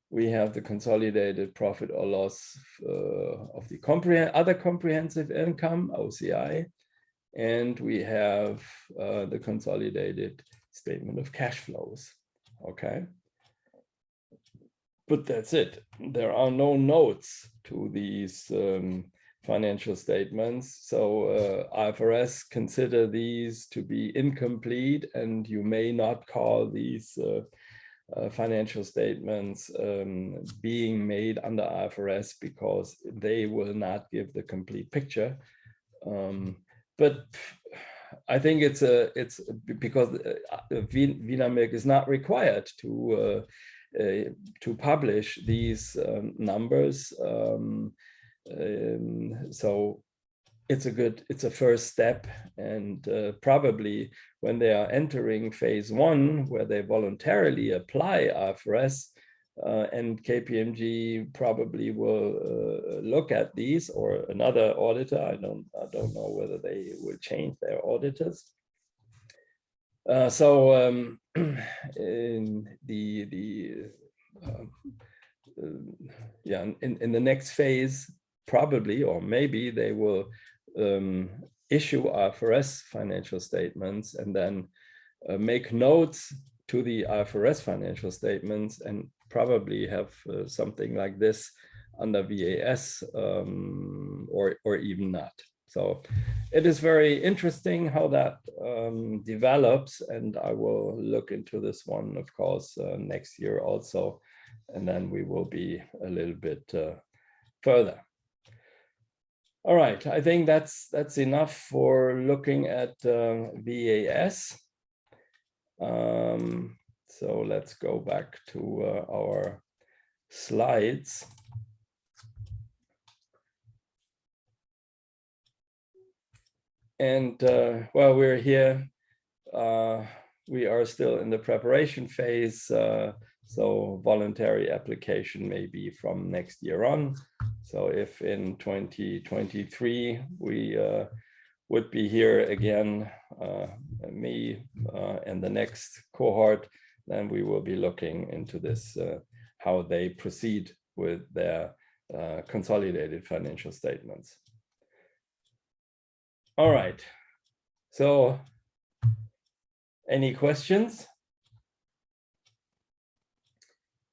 We have the consolidated profit or loss of the other comprehensive income, OCI. And we have the consolidated statement of cash flows. Okay. But that's it. There are no notes to these financial statements. So IFRS consider these to be incomplete, and you may not call these financial statements being made under IFRS because they will not give the complete picture. But I think it's because Wienermilch is not required to publish these numbers. So it's a first step, and probably when they are entering phase one, where they voluntarily apply IFRS, and KPMG probably will look at these, or another auditor. I don't know whether they will change their auditors. In the next phase, probably, or maybe they will issue IFRS financial statements and then make notes to the IFRS financial statements, and probably have something like this under VAS, or even not. So it is very interesting how that develops, and I will look into this one, of course, next year also, and then we will be a little bit further. All right, I think that's enough for looking at VAS. So let's go back to our slides. And well, we're here. We are still in the preparation phase. So voluntary application may be from next year on. So if in 2023 we would be here again, me and the next cohort, then we will be looking into this, how they proceed with their consolidated financial statements. All right, so Any questions?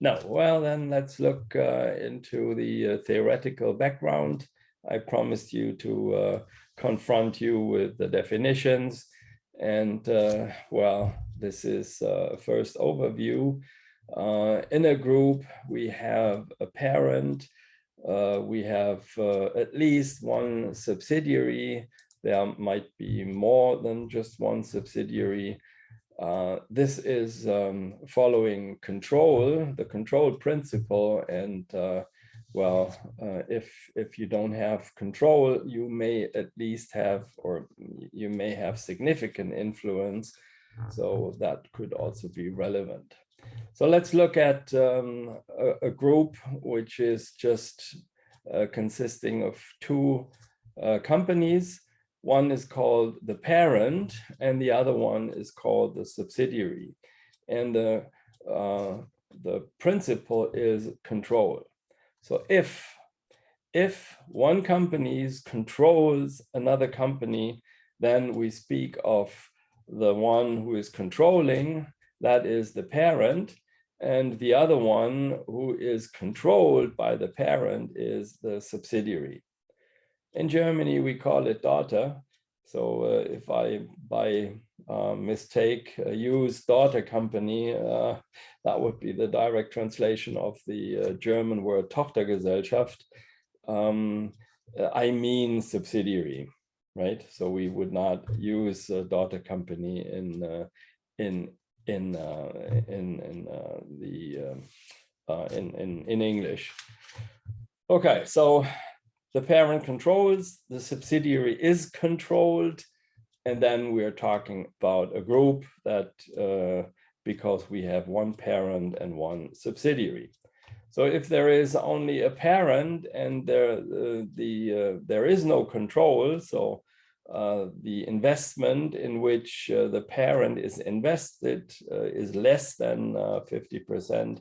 No. Well, then let's look into the theoretical background. I promised you to confront you with the definitions. And well, this is a first overview. In a group, we have a parent, we have at least one subsidiary. There might be more than just one subsidiary. This is following control, the control principle, and well, if you don't have control, you may at least have, or you may have significant influence. So that could also be relevant. So let's look at a group which is just consisting of two companies. One is called the parent and the other one is called the subsidiary. And the principle is control. So if one company controls another company, then we speak of the one who is controlling, that is the parent, and the other one who is controlled by the parent is the subsidiary. In Germany, we call it daughter. So if I, by mistake, use daughter company, that would be the direct translation of the German word Tochtergesellschaft. I mean subsidiary, right? So we would not use daughter company in English. Okay, so the parent controls, the subsidiary is controlled, and then we are talking about a group that because we have one parent and one subsidiary. So if there is only a parent and there is no control, so the investment in which the parent is invested is less than 50%,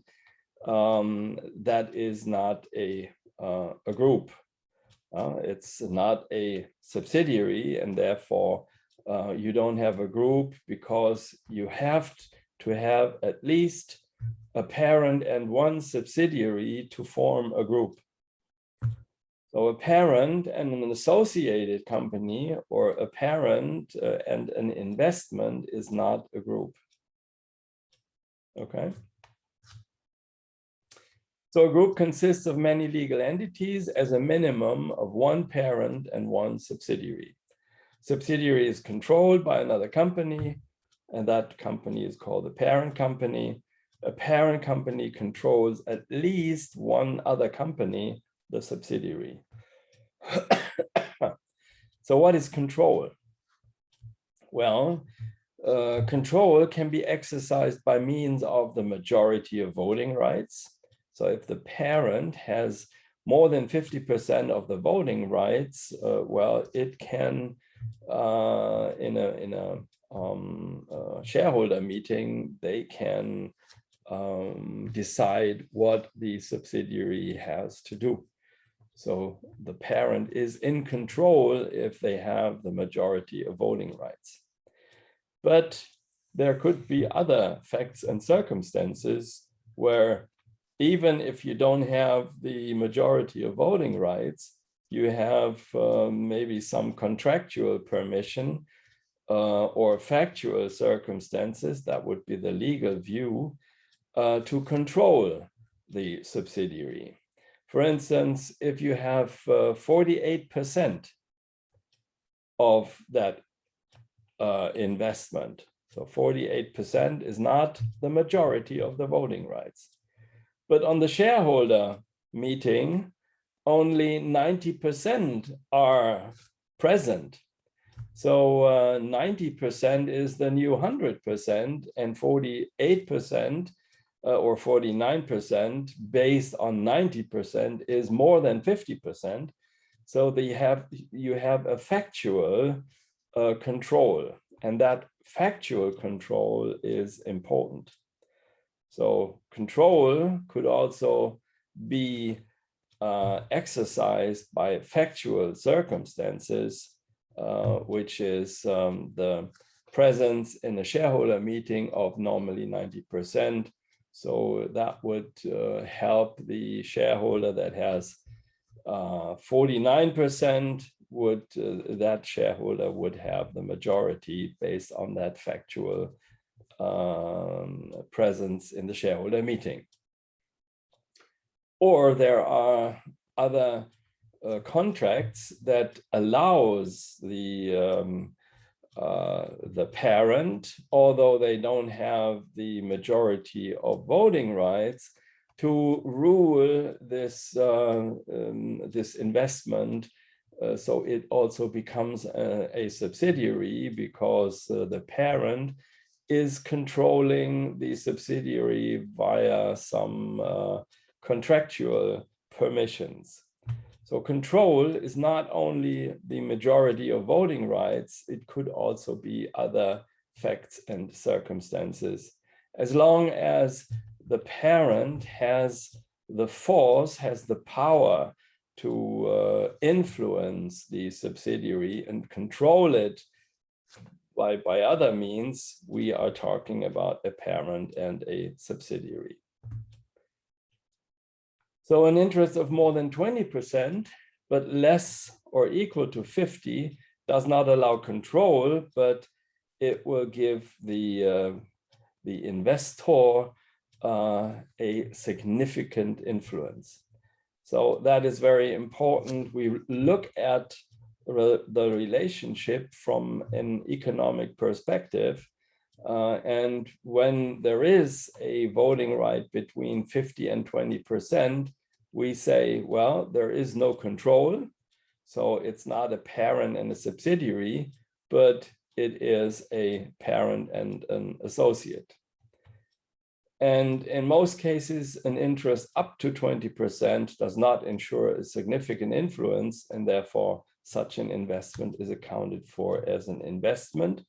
that is not a group. It's not a subsidiary, and therefore you don't have a group because you have to have at least a parent and one subsidiary to form a group. So a parent and an associated company, or a parent and an investment, is not a group. Okay. So a group consists of many legal entities as a minimum of one parent and one subsidiary. Subsidiary is controlled by another company, and that company is called the parent company. A parent company controls at least one other company, the subsidiary. So what is control? Well, control can be exercised by means of the majority of voting rights. So if the parent has more than 50% of the voting rights, well, it can, in a shareholder meeting, they can decide what the subsidiary has to do. So the parent is in control if they have the majority of voting rights. But there could be other facts and circumstances where even if you don't have the majority of voting rights, you have maybe some contractual permission or factual circumstances, that would be the legal view, to control the subsidiary. For instance, if you have 48% of that investment, so 48% is not the majority of the voting rights. But on the shareholder meeting, only 90% are present. So 90% is the new 100%, and 48% or 49% based on 90% is more than 50%. So you have a factual control, and that factual control is important. So control could also be exercised by factual circumstances, which is the presence in a shareholder meeting of normally 90%. So that would help the shareholder that has 49%, that shareholder would have the majority based on that factual presence in the shareholder meeting. Or there are other contracts that allows the parent, although they don't have the majority of voting rights, to rule this this investment, so it also becomes a subsidiary, because the parent is controlling the subsidiary via some contractual permissions. So control is not only the majority of voting rights, it could also be other facts and circumstances. As long as the parent has the force, has the power to influence the subsidiary and control it by other means, we are talking about a parent and a subsidiary. So an interest of more than 20%, but less or equal to 50, does not allow control, but it will give the investor a significant influence. So that is very important. We look at the relationship from an economic perspective. And when there is a voting right between 50 and 20%, we say, well, there is no control. So it's not a parent and a subsidiary, but it is a parent and an associate. And in most cases, an interest up to 20% does not ensure a significant influence, and therefore such an investment is accounted for as an investment,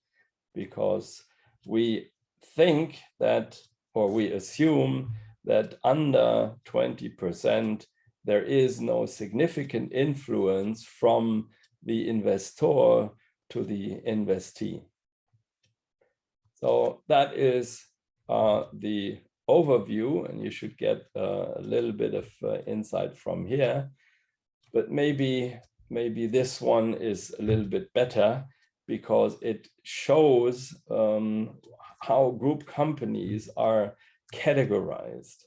because we think that, or we assume that under 20%, there is no significant influence from the investor to the investee. So that is the overview, and you should get a little bit of insight from here. But maybe this one is a little bit better, because it shows how group companies are categorized.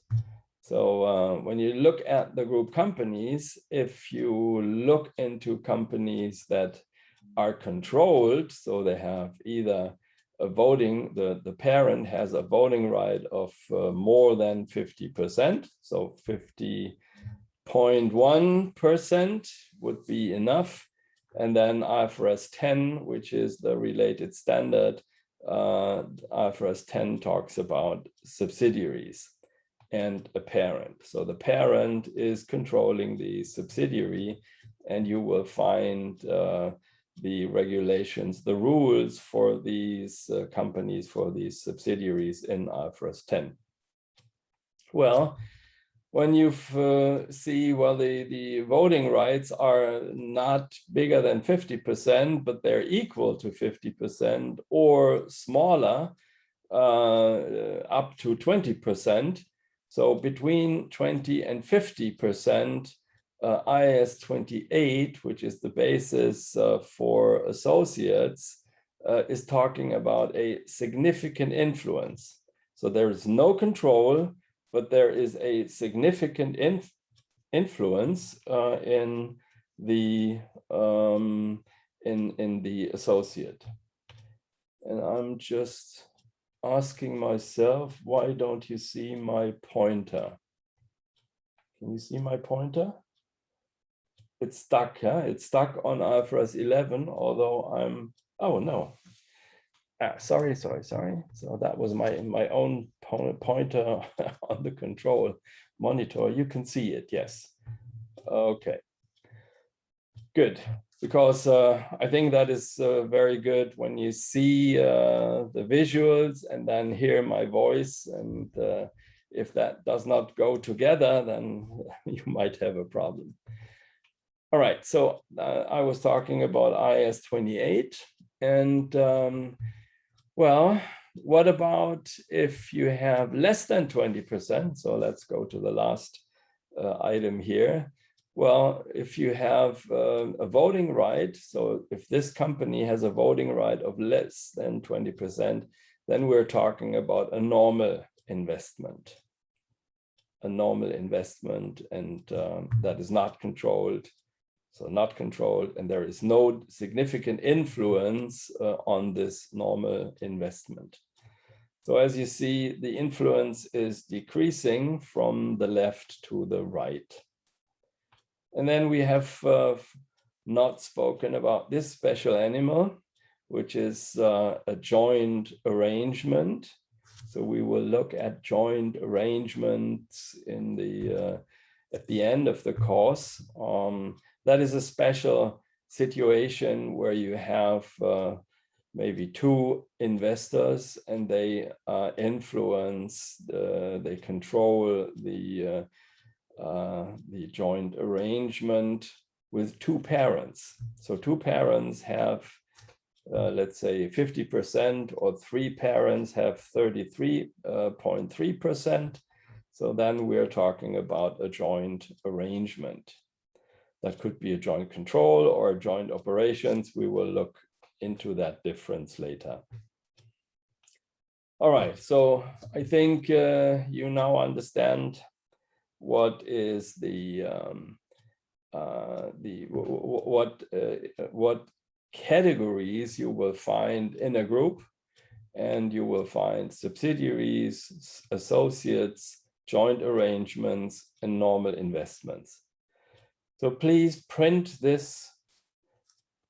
So when you look at the group companies, if you look into companies that are controlled, so they have either a voting, the parent has a voting right of more than 50%, so 50.1% would be enough. And then IFRS 10, which is the related standard, IFRS 10 talks about subsidiaries and a parent. So the parent is controlling the subsidiary, and you will find the regulations, the rules for these companies, for these subsidiaries in IFRS 10. Well, when you see, well, the voting rights are not bigger than 50%, but they're equal to 50% or smaller, up to 20%. So between 20 and 50%, IAS 28, which is the basis for associates, is talking about a significant influence. So there is no control, but there is a significant influence in the associate. And I'm just asking myself, why don't you see my pointer? Can you see my pointer? It's stuck, huh? It's stuck on IFRS 11, although I'm, oh no. Sorry. So that was my own pointer on the control monitor. You can see it, yes. Okay, good. Because I think that is very good when you see the visuals and then hear my voice. And if that does not go together, then you might have a problem. All right, so I was talking about IAS 28, and Well, what about if you have less than 20%? So let's go to the last item here. Well, if you have a voting right, so if this company has a voting right of less than 20%, then we're talking about a normal investment. A normal investment, and that is not controlled. So not controlled, and there is no significant influence on this normal investment. So as you see, the influence is decreasing from the left to the right. And then we have not spoken about this special animal, which is a joint arrangement. So we will look at joint arrangements in the at the end of the course. That is a special situation where you have maybe two investors, and they influence, they control the joint arrangement with two parents. So two parents have, let's say 50%, or three parents have 33.3%. So then we're talking about a joint arrangement. That could be a joint control or joint operations. We will look into that difference later. All right, so I think you now understand what is what categories you will find in a group, and you will find subsidiaries, associates, joint arrangements, and normal investments. So please print this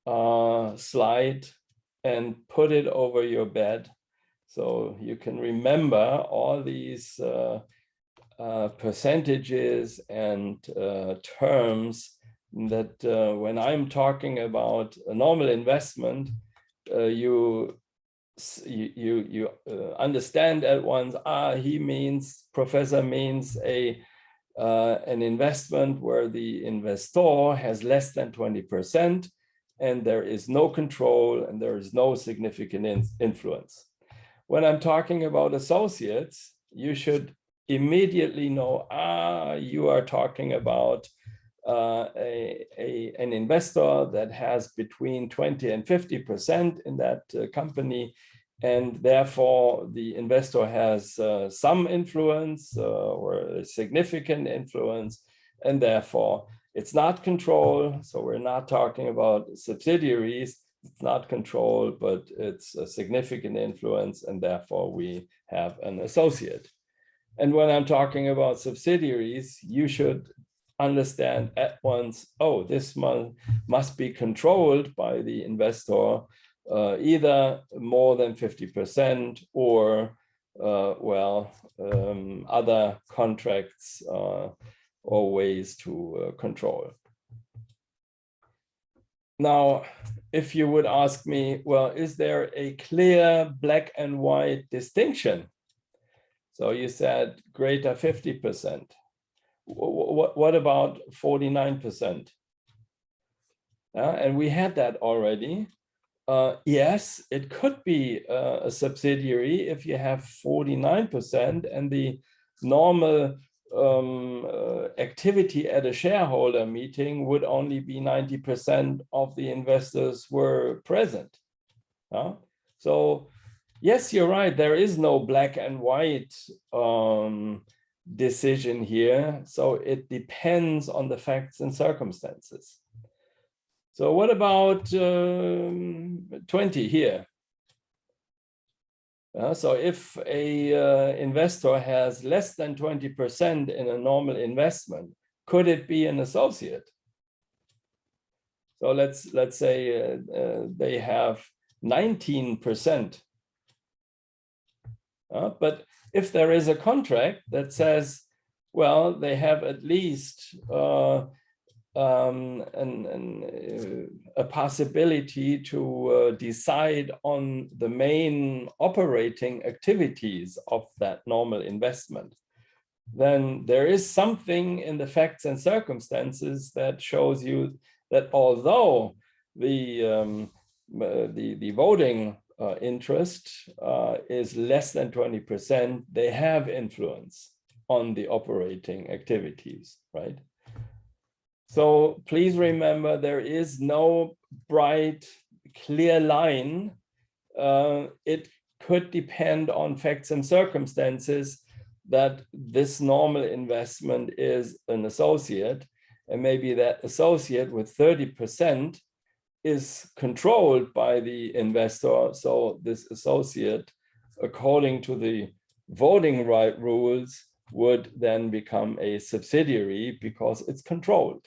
slide and put it over your bed so you can remember all these percentages and terms that when I'm talking about a normal investment, you understand at once, Professor means an investment where the investor has less than 20%, and there is no control and there is no significant influence. When I'm talking about associates, you should immediately know, you are talking about an investor that has between 20 and 50% in that company, and therefore the investor has some influence or a significant influence, and therefore it's not control. So we're not talking about subsidiaries. It's not control, but it's a significant influence, and therefore we have an associate. And when I'm talking about subsidiaries, you should understand at once, oh, this must be controlled by the investor, either more than 50% or, other contracts or ways to control. Now, if you would ask me, well, is there a clear black and white distinction? So you said greater 50%. What about 49%? And we had that already. Yes, it could be a subsidiary if you have 49% and the normal activity at a shareholder meeting would only be 90% of the investors were present. So yes, you're right, there is no black and white decision here. So it depends on the facts and circumstances. So what about 20 here? So if a investor has less than 20% in a normal investment, could it be an associate? So let's say they have 19%. But if there is a contract that says, well, they have at least a possibility to decide on the main operating activities of that normal investment, then there is something in the facts and circumstances that shows you that although the voting interest is less than 20%, they have influence on the operating activities, right? So please remember, there is no bright, clear line. It could depend on facts and circumstances that this normal investment is an associate, and maybe that associate with 30% is controlled by the investor. So this associate, according to the voting right rules, would then become a subsidiary because it's controlled.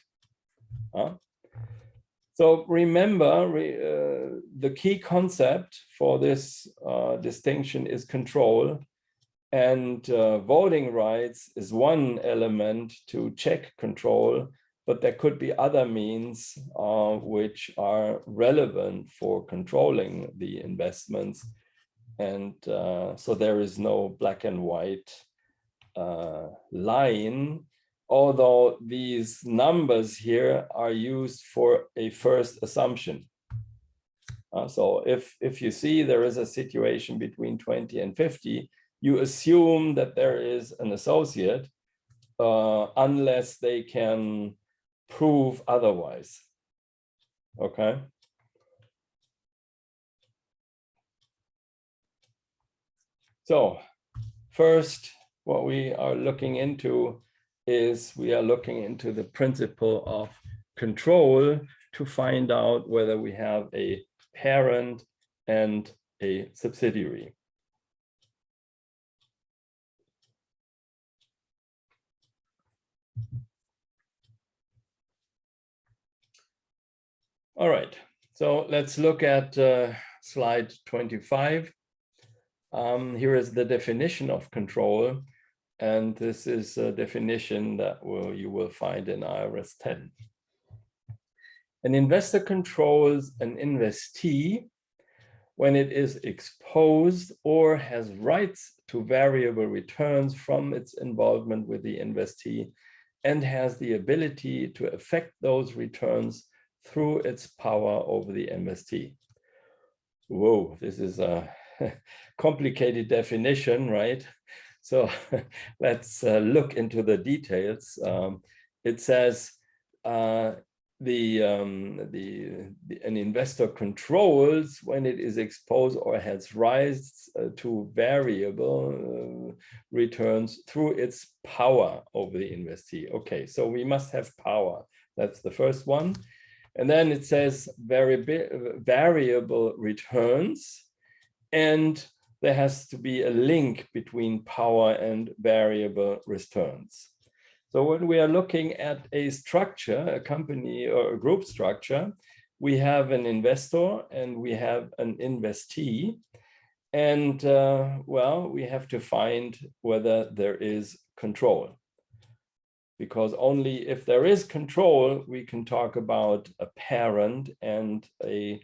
So remember, the key concept for this distinction is control, and voting rights is one element to check control, but there could be other means which are relevant for controlling the investments. And so there is no black and white line, although these numbers here are used for a first assumption. So if you see there is a situation between 20 and 50, you assume that there is an associate unless they can prove otherwise. Okay. So first, what we are looking into is we are looking into the principle of control to find out whether we have a parent and a subsidiary. All right, so let's look at slide 25. Here is the definition of control, and this is a definition that you will find in IRS 10. An investor controls an investee when it is exposed or has rights to variable returns from its involvement with the investee and has the ability to affect those returns through its power over the investee. Whoa, this is a complicated definition, right? So let's look into the details. It says an investor controls when it is exposed or has rights to variable returns through its power over the investee. Okay, so we must have power. That's the first one. And then it says variable returns, and there has to be a link between power and variable returns. So when we are looking at a structure, a company or a group structure, we have an investor and we have an investee. And well, we have to find whether there is control. Because only if there is control, we can talk about a parent and a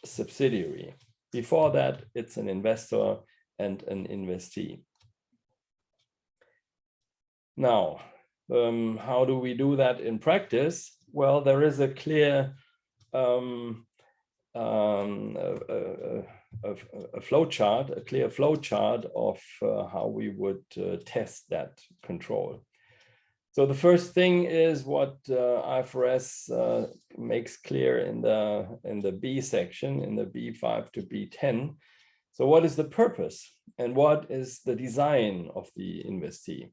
subsidiary. Before that, it's an investor and an investee. Now, how do we do that in practice? Well, there is a clear a flow chart, a clear flow chart of how we would test that control. So the first thing is what IFRS makes clear in the B section, in the B5 to B10. So what is the purpose and what is the design of the investee?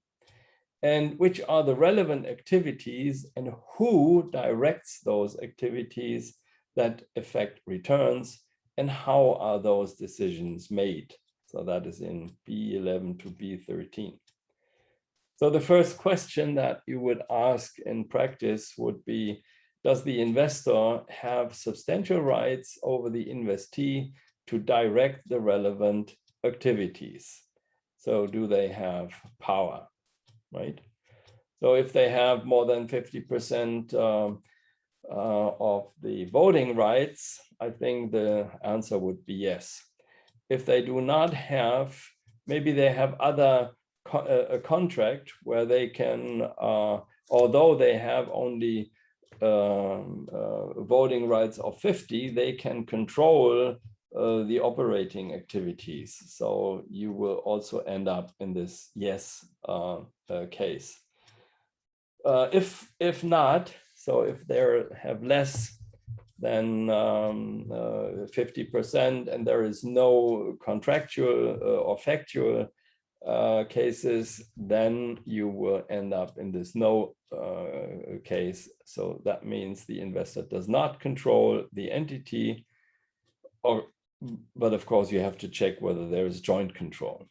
And which are the relevant activities and who directs those activities that affect returns and how are those decisions made? So that is in B11 to B13. So the first question that you would ask in practice would be, does the investor have substantial rights over the investee to direct the relevant activities? So do they have power, right? So if they have more than 50% of the voting rights, I think the answer would be yes. If they do not have, maybe they have a contract where they can, although they have only voting rights of 50, they can control the operating activities. So you will also end up in this yes case. If not, so if they have less than 50% and there is no contractual or factual cases, then you will end up in this no case. So that means the investor does not control the entity, but of course you have to check whether there is joint control.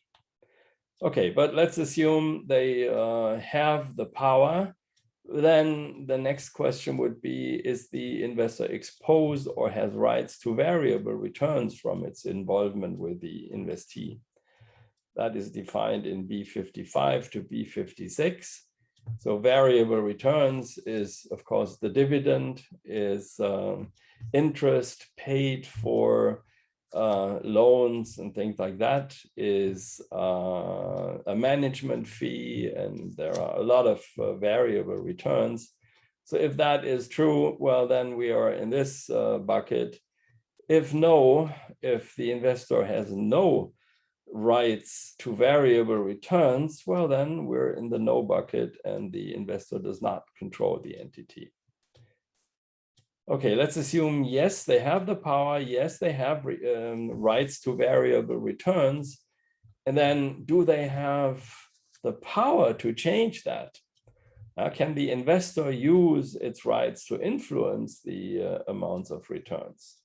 Okay, but let's assume they have the power. Then the next question would be, is the investor exposed or has rights to variable returns from its involvement with the investee? That is defined in B55 to B56. So variable returns is, of course, the dividend, is interest paid for loans and things like that, is a management fee, and there are a lot of variable returns. So if that is true, well, then we are in this bucket. If no, if the investor has no rights to variable returns, well, then we're in the no bucket and the investor does not control the entity. Okay, let's assume, yes, they have the power. Yes, they have rights to variable returns. And then do they have the power to change that? Can the investor use its rights to influence the amounts of returns?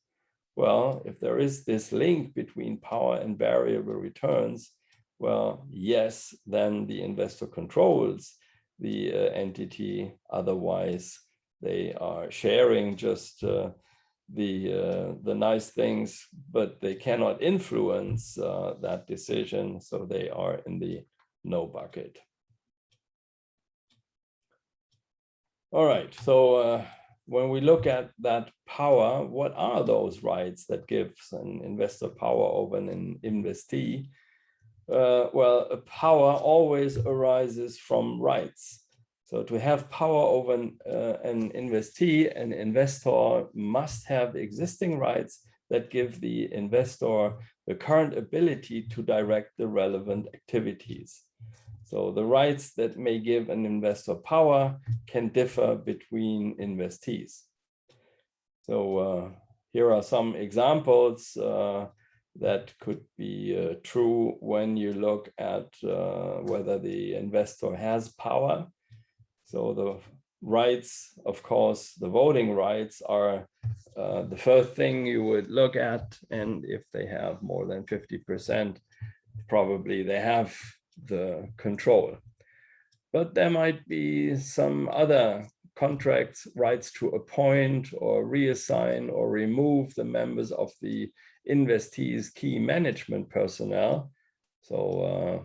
Well, if there is this link between power and variable returns, well, yes, then the investor controls the entity. Otherwise, they are sharing just the nice things, but they cannot influence that decision. So they are in the no bucket. All right, so when we look at that power, what are those rights that gives an investor power over an investee? Well, power always arises from rights. So to have power over an investee, an investor must have existing rights that give the investor the current ability to direct the relevant activities. So the rights that may give an investor power can differ between investees. So here are some examples that could be true when you look at whether the investor has power. So the rights, of course, the voting rights are the first thing you would look at. And if they have more than 50%, probably they have the control. But there might be some other contracts, rights to appoint or reassign or remove the members of the investee's key management personnel. So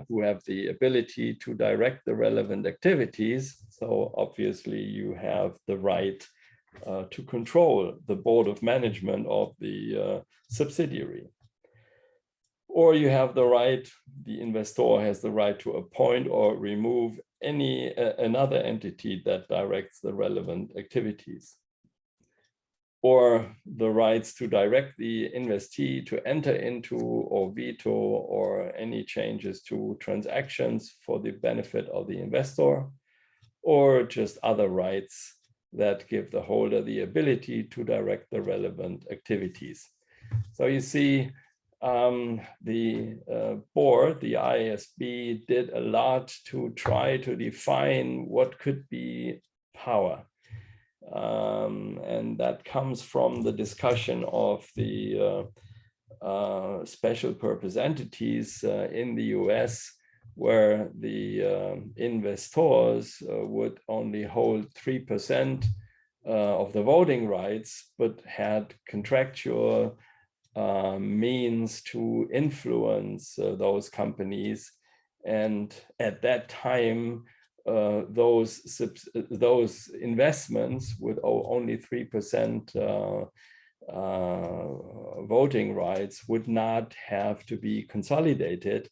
who have the ability to direct the relevant activities. So obviously you have the right to control the board of management of the subsidiary. Or you have the right, the investor has the right to appoint or remove another entity that directs the relevant activities. Or the rights to direct the investee to enter into or veto or any changes to transactions for the benefit of the investor, or just other rights that give the holder the ability to direct the relevant activities. So you see, the board, the IASB, did a lot to try to define what could be power. And that comes from the discussion of the special purpose entities in the US, where the investors would only hold 3% of the voting rights, but had contractual means to influence those companies. And at that time, those investments with only 3% voting rights would not have to be consolidated.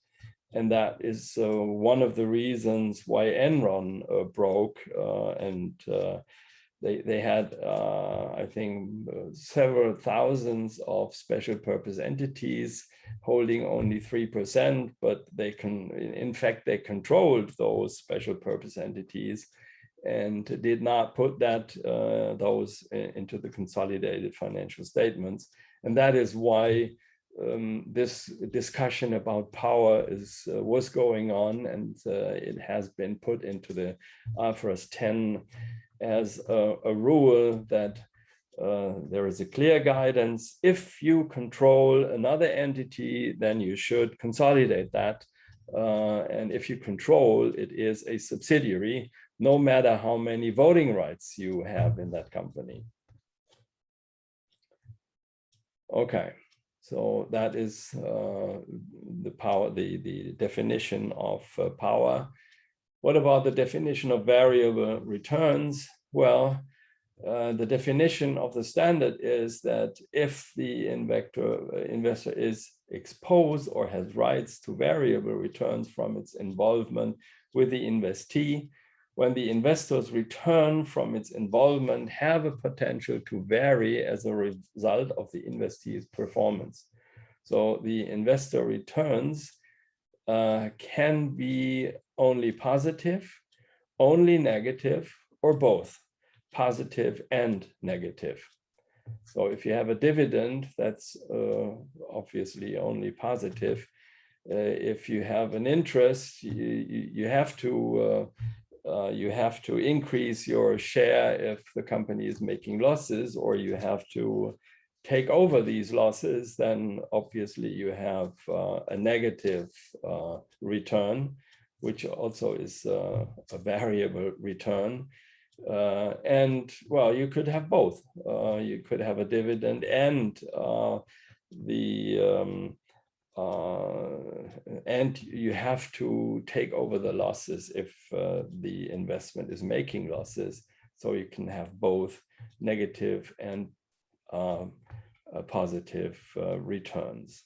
And that is one of the reasons why Enron broke and they had, I think, several thousands of special purpose entities holding only 3%, but they can, in fact, they controlled those special purpose entities and did not put those into the consolidated financial statements. And that is why this discussion about power was going on, and it has been put into the IFRS 10 as a rule that there is a clear guidance. If you control another entity, then you should consolidate that. And if you control, it is a subsidiary, no matter how many voting rights you have in that company. Okay, so that is the power, the definition of power. What about the definition of variable returns? Well, the definition of the standard is that if the investor is exposed or has rights to variable returns from its involvement with the investee, when the investor's return from its involvement have a potential to vary as a result of the investee's performance. So the investor returns can be only positive, only negative, or both, positive and negative. So if you have a dividend, that's obviously only positive. If you have an interest, you have to increase your share if the company is making losses, or you have to take over these losses, then obviously you have a negative return, which also is a variable return. And well, you could have both. You could have a dividend and you have to take over the losses if the investment is making losses. So you can have both negative and positive returns.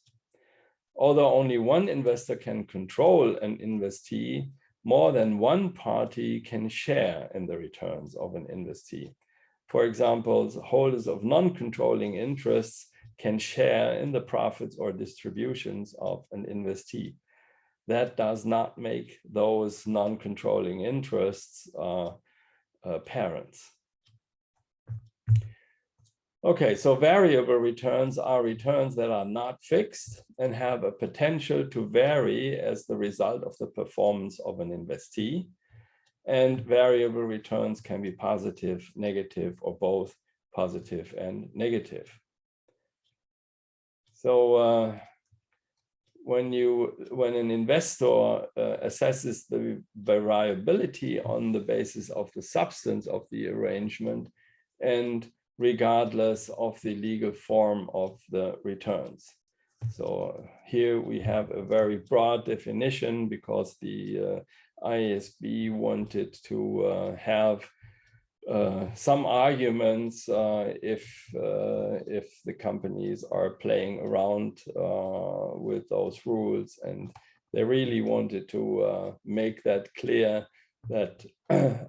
Although only one investor can control an investee, more than one party can share in the returns of an investee. For example, holders of non-controlling interests can share in the profits or distributions of an investee. That does not make those non-controlling interests parents. Okay, so variable returns are returns that are not fixed and have a potential to vary as the result of the performance of an investee. And variable returns can be positive, negative, or both positive and negative. So when an investor assesses the variability on the basis of the substance of the arrangement and regardless of the legal form of the returns. So here we have a very broad definition because the IASB wanted to have some arguments if the companies are playing around with those rules, and they really wanted to make that clear that there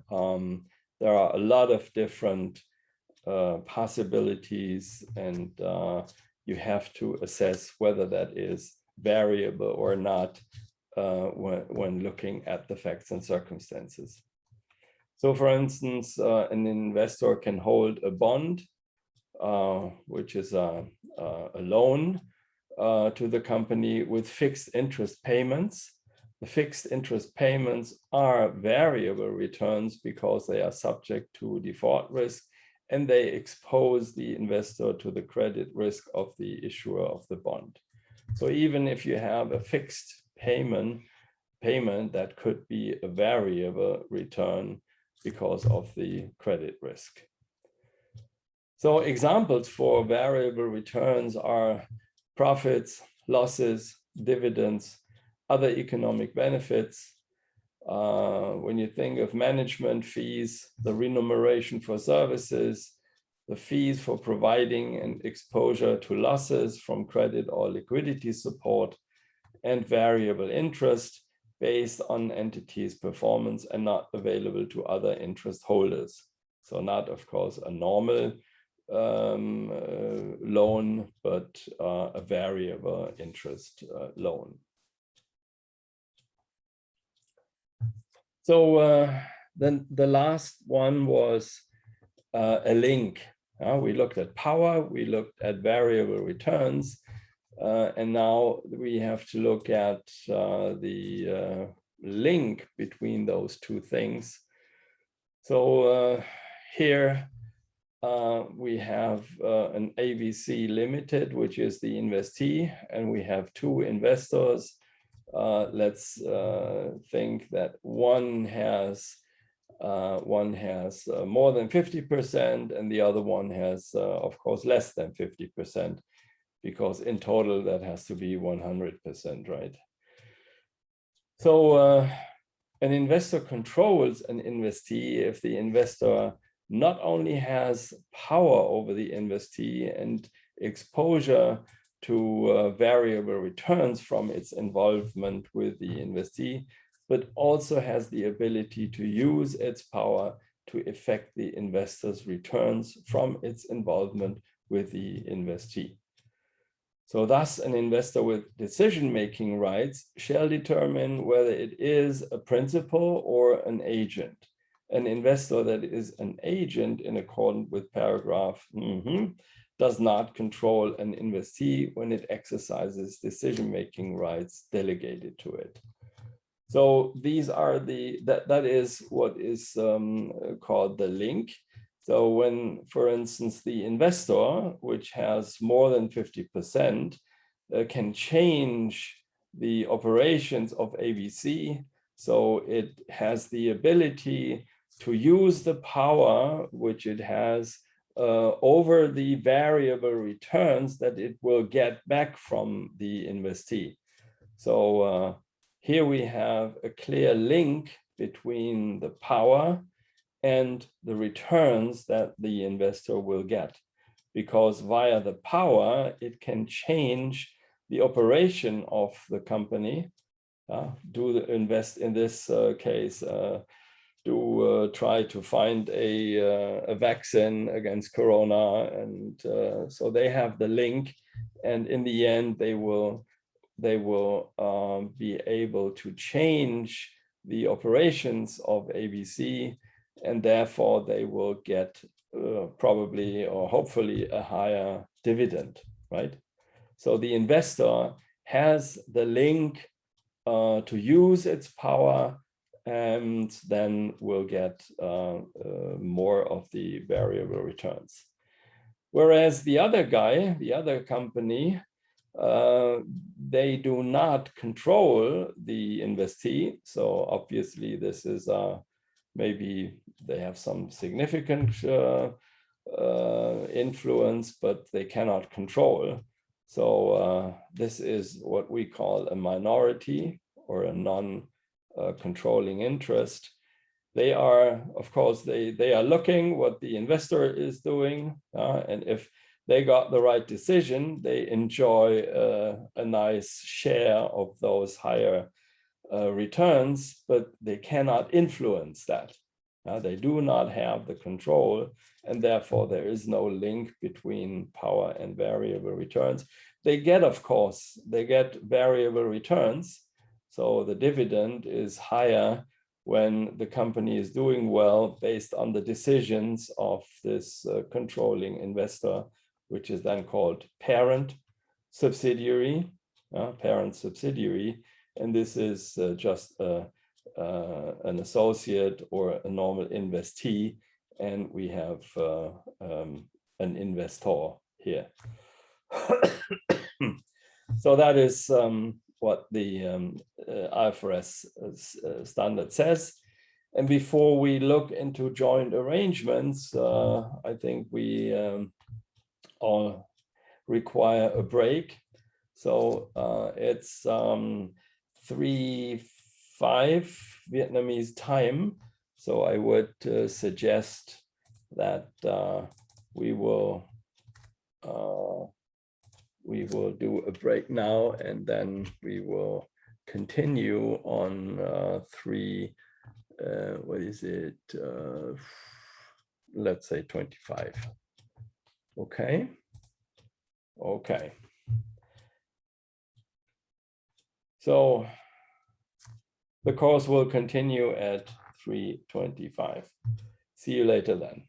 are a lot of different possibilities, and you have to assess whether that is variable or not when looking at the facts and circumstances. So for instance, an investor can hold a bond, which is a loan to the company with fixed interest payments. The fixed interest payments are variable returns because they are subject to default risk, and they expose the investor to the credit risk of the issuer of the bond. So even if you have a fixed payment that could be a variable return because of the credit risk. So examples for variable returns are profits, losses, dividends, other economic benefits. When you think of management fees, the remuneration for services, the fees for providing an exposure to losses from credit or liquidity support, and variable interest based on entities' performance and not available to other interest holders. So not, of course, a normal loan, but a variable interest loan. So then the last one was a link. We looked at power, we looked at variable returns, and now we have to look at the link between those two things. So here we have an AVC Limited, which is the investee, and we have two investors. Let's think that one has more than 50% and the other one has, of course, less than 50%, because in total that has to be 100%, right? So an investor controls an investee if the investor not only has power over the investee and exposure to variable returns from its involvement with the investee, but also has the ability to use its power to affect the investor's returns from its involvement with the investee. So thus, an investor with decision-making rights shall determine whether it is a principal or an agent. An investor that is an agent in accordance with paragraph does not control an investee when it exercises decision-making rights delegated to it. So these are that is what is called the link. So when, for instance, the investor, which has more than 50%, can change the operations of AVC, so it has the ability to use the power which it has over the variable returns that it will get back from the investee. So here we have a clear link between the power and the returns that the investor will get, because via the power, it can change the operation of the company, invest in this case, try to find a vaccine against corona, and so they have the link, and in the end they will be able to change the operations of AVC, and therefore they will get probably or hopefully a higher dividend, right? So the investor has the link to use its power, and then will get more of the variable returns. Whereas the other guy, the other company, they do not control the investee. So obviously this is maybe they have some significant influence, but they cannot control. So this is what we call a minority or a non-controlling interest. They are, of course, they are looking what the investor is doing, and if they got the right decision, they enjoy a nice share of those higher returns, but they cannot influence that. They do not have the control, and therefore there is no link between power and variable returns. They get, of course, they get variable returns. So the dividend is higher when the company is doing well based on the decisions of this controlling investor, which is then called parent subsidiary, and this is just an associate or a normal investee, and we have an investor here. So that is what the IFRS standard says. And before we look into joint arrangements, I think we all require a break. So it's 3:05 Vietnamese time. So I would suggest that we will do a break now, and then we will continue on let's say 25. Okay. Okay. So the course will continue at 3:25. See you later then.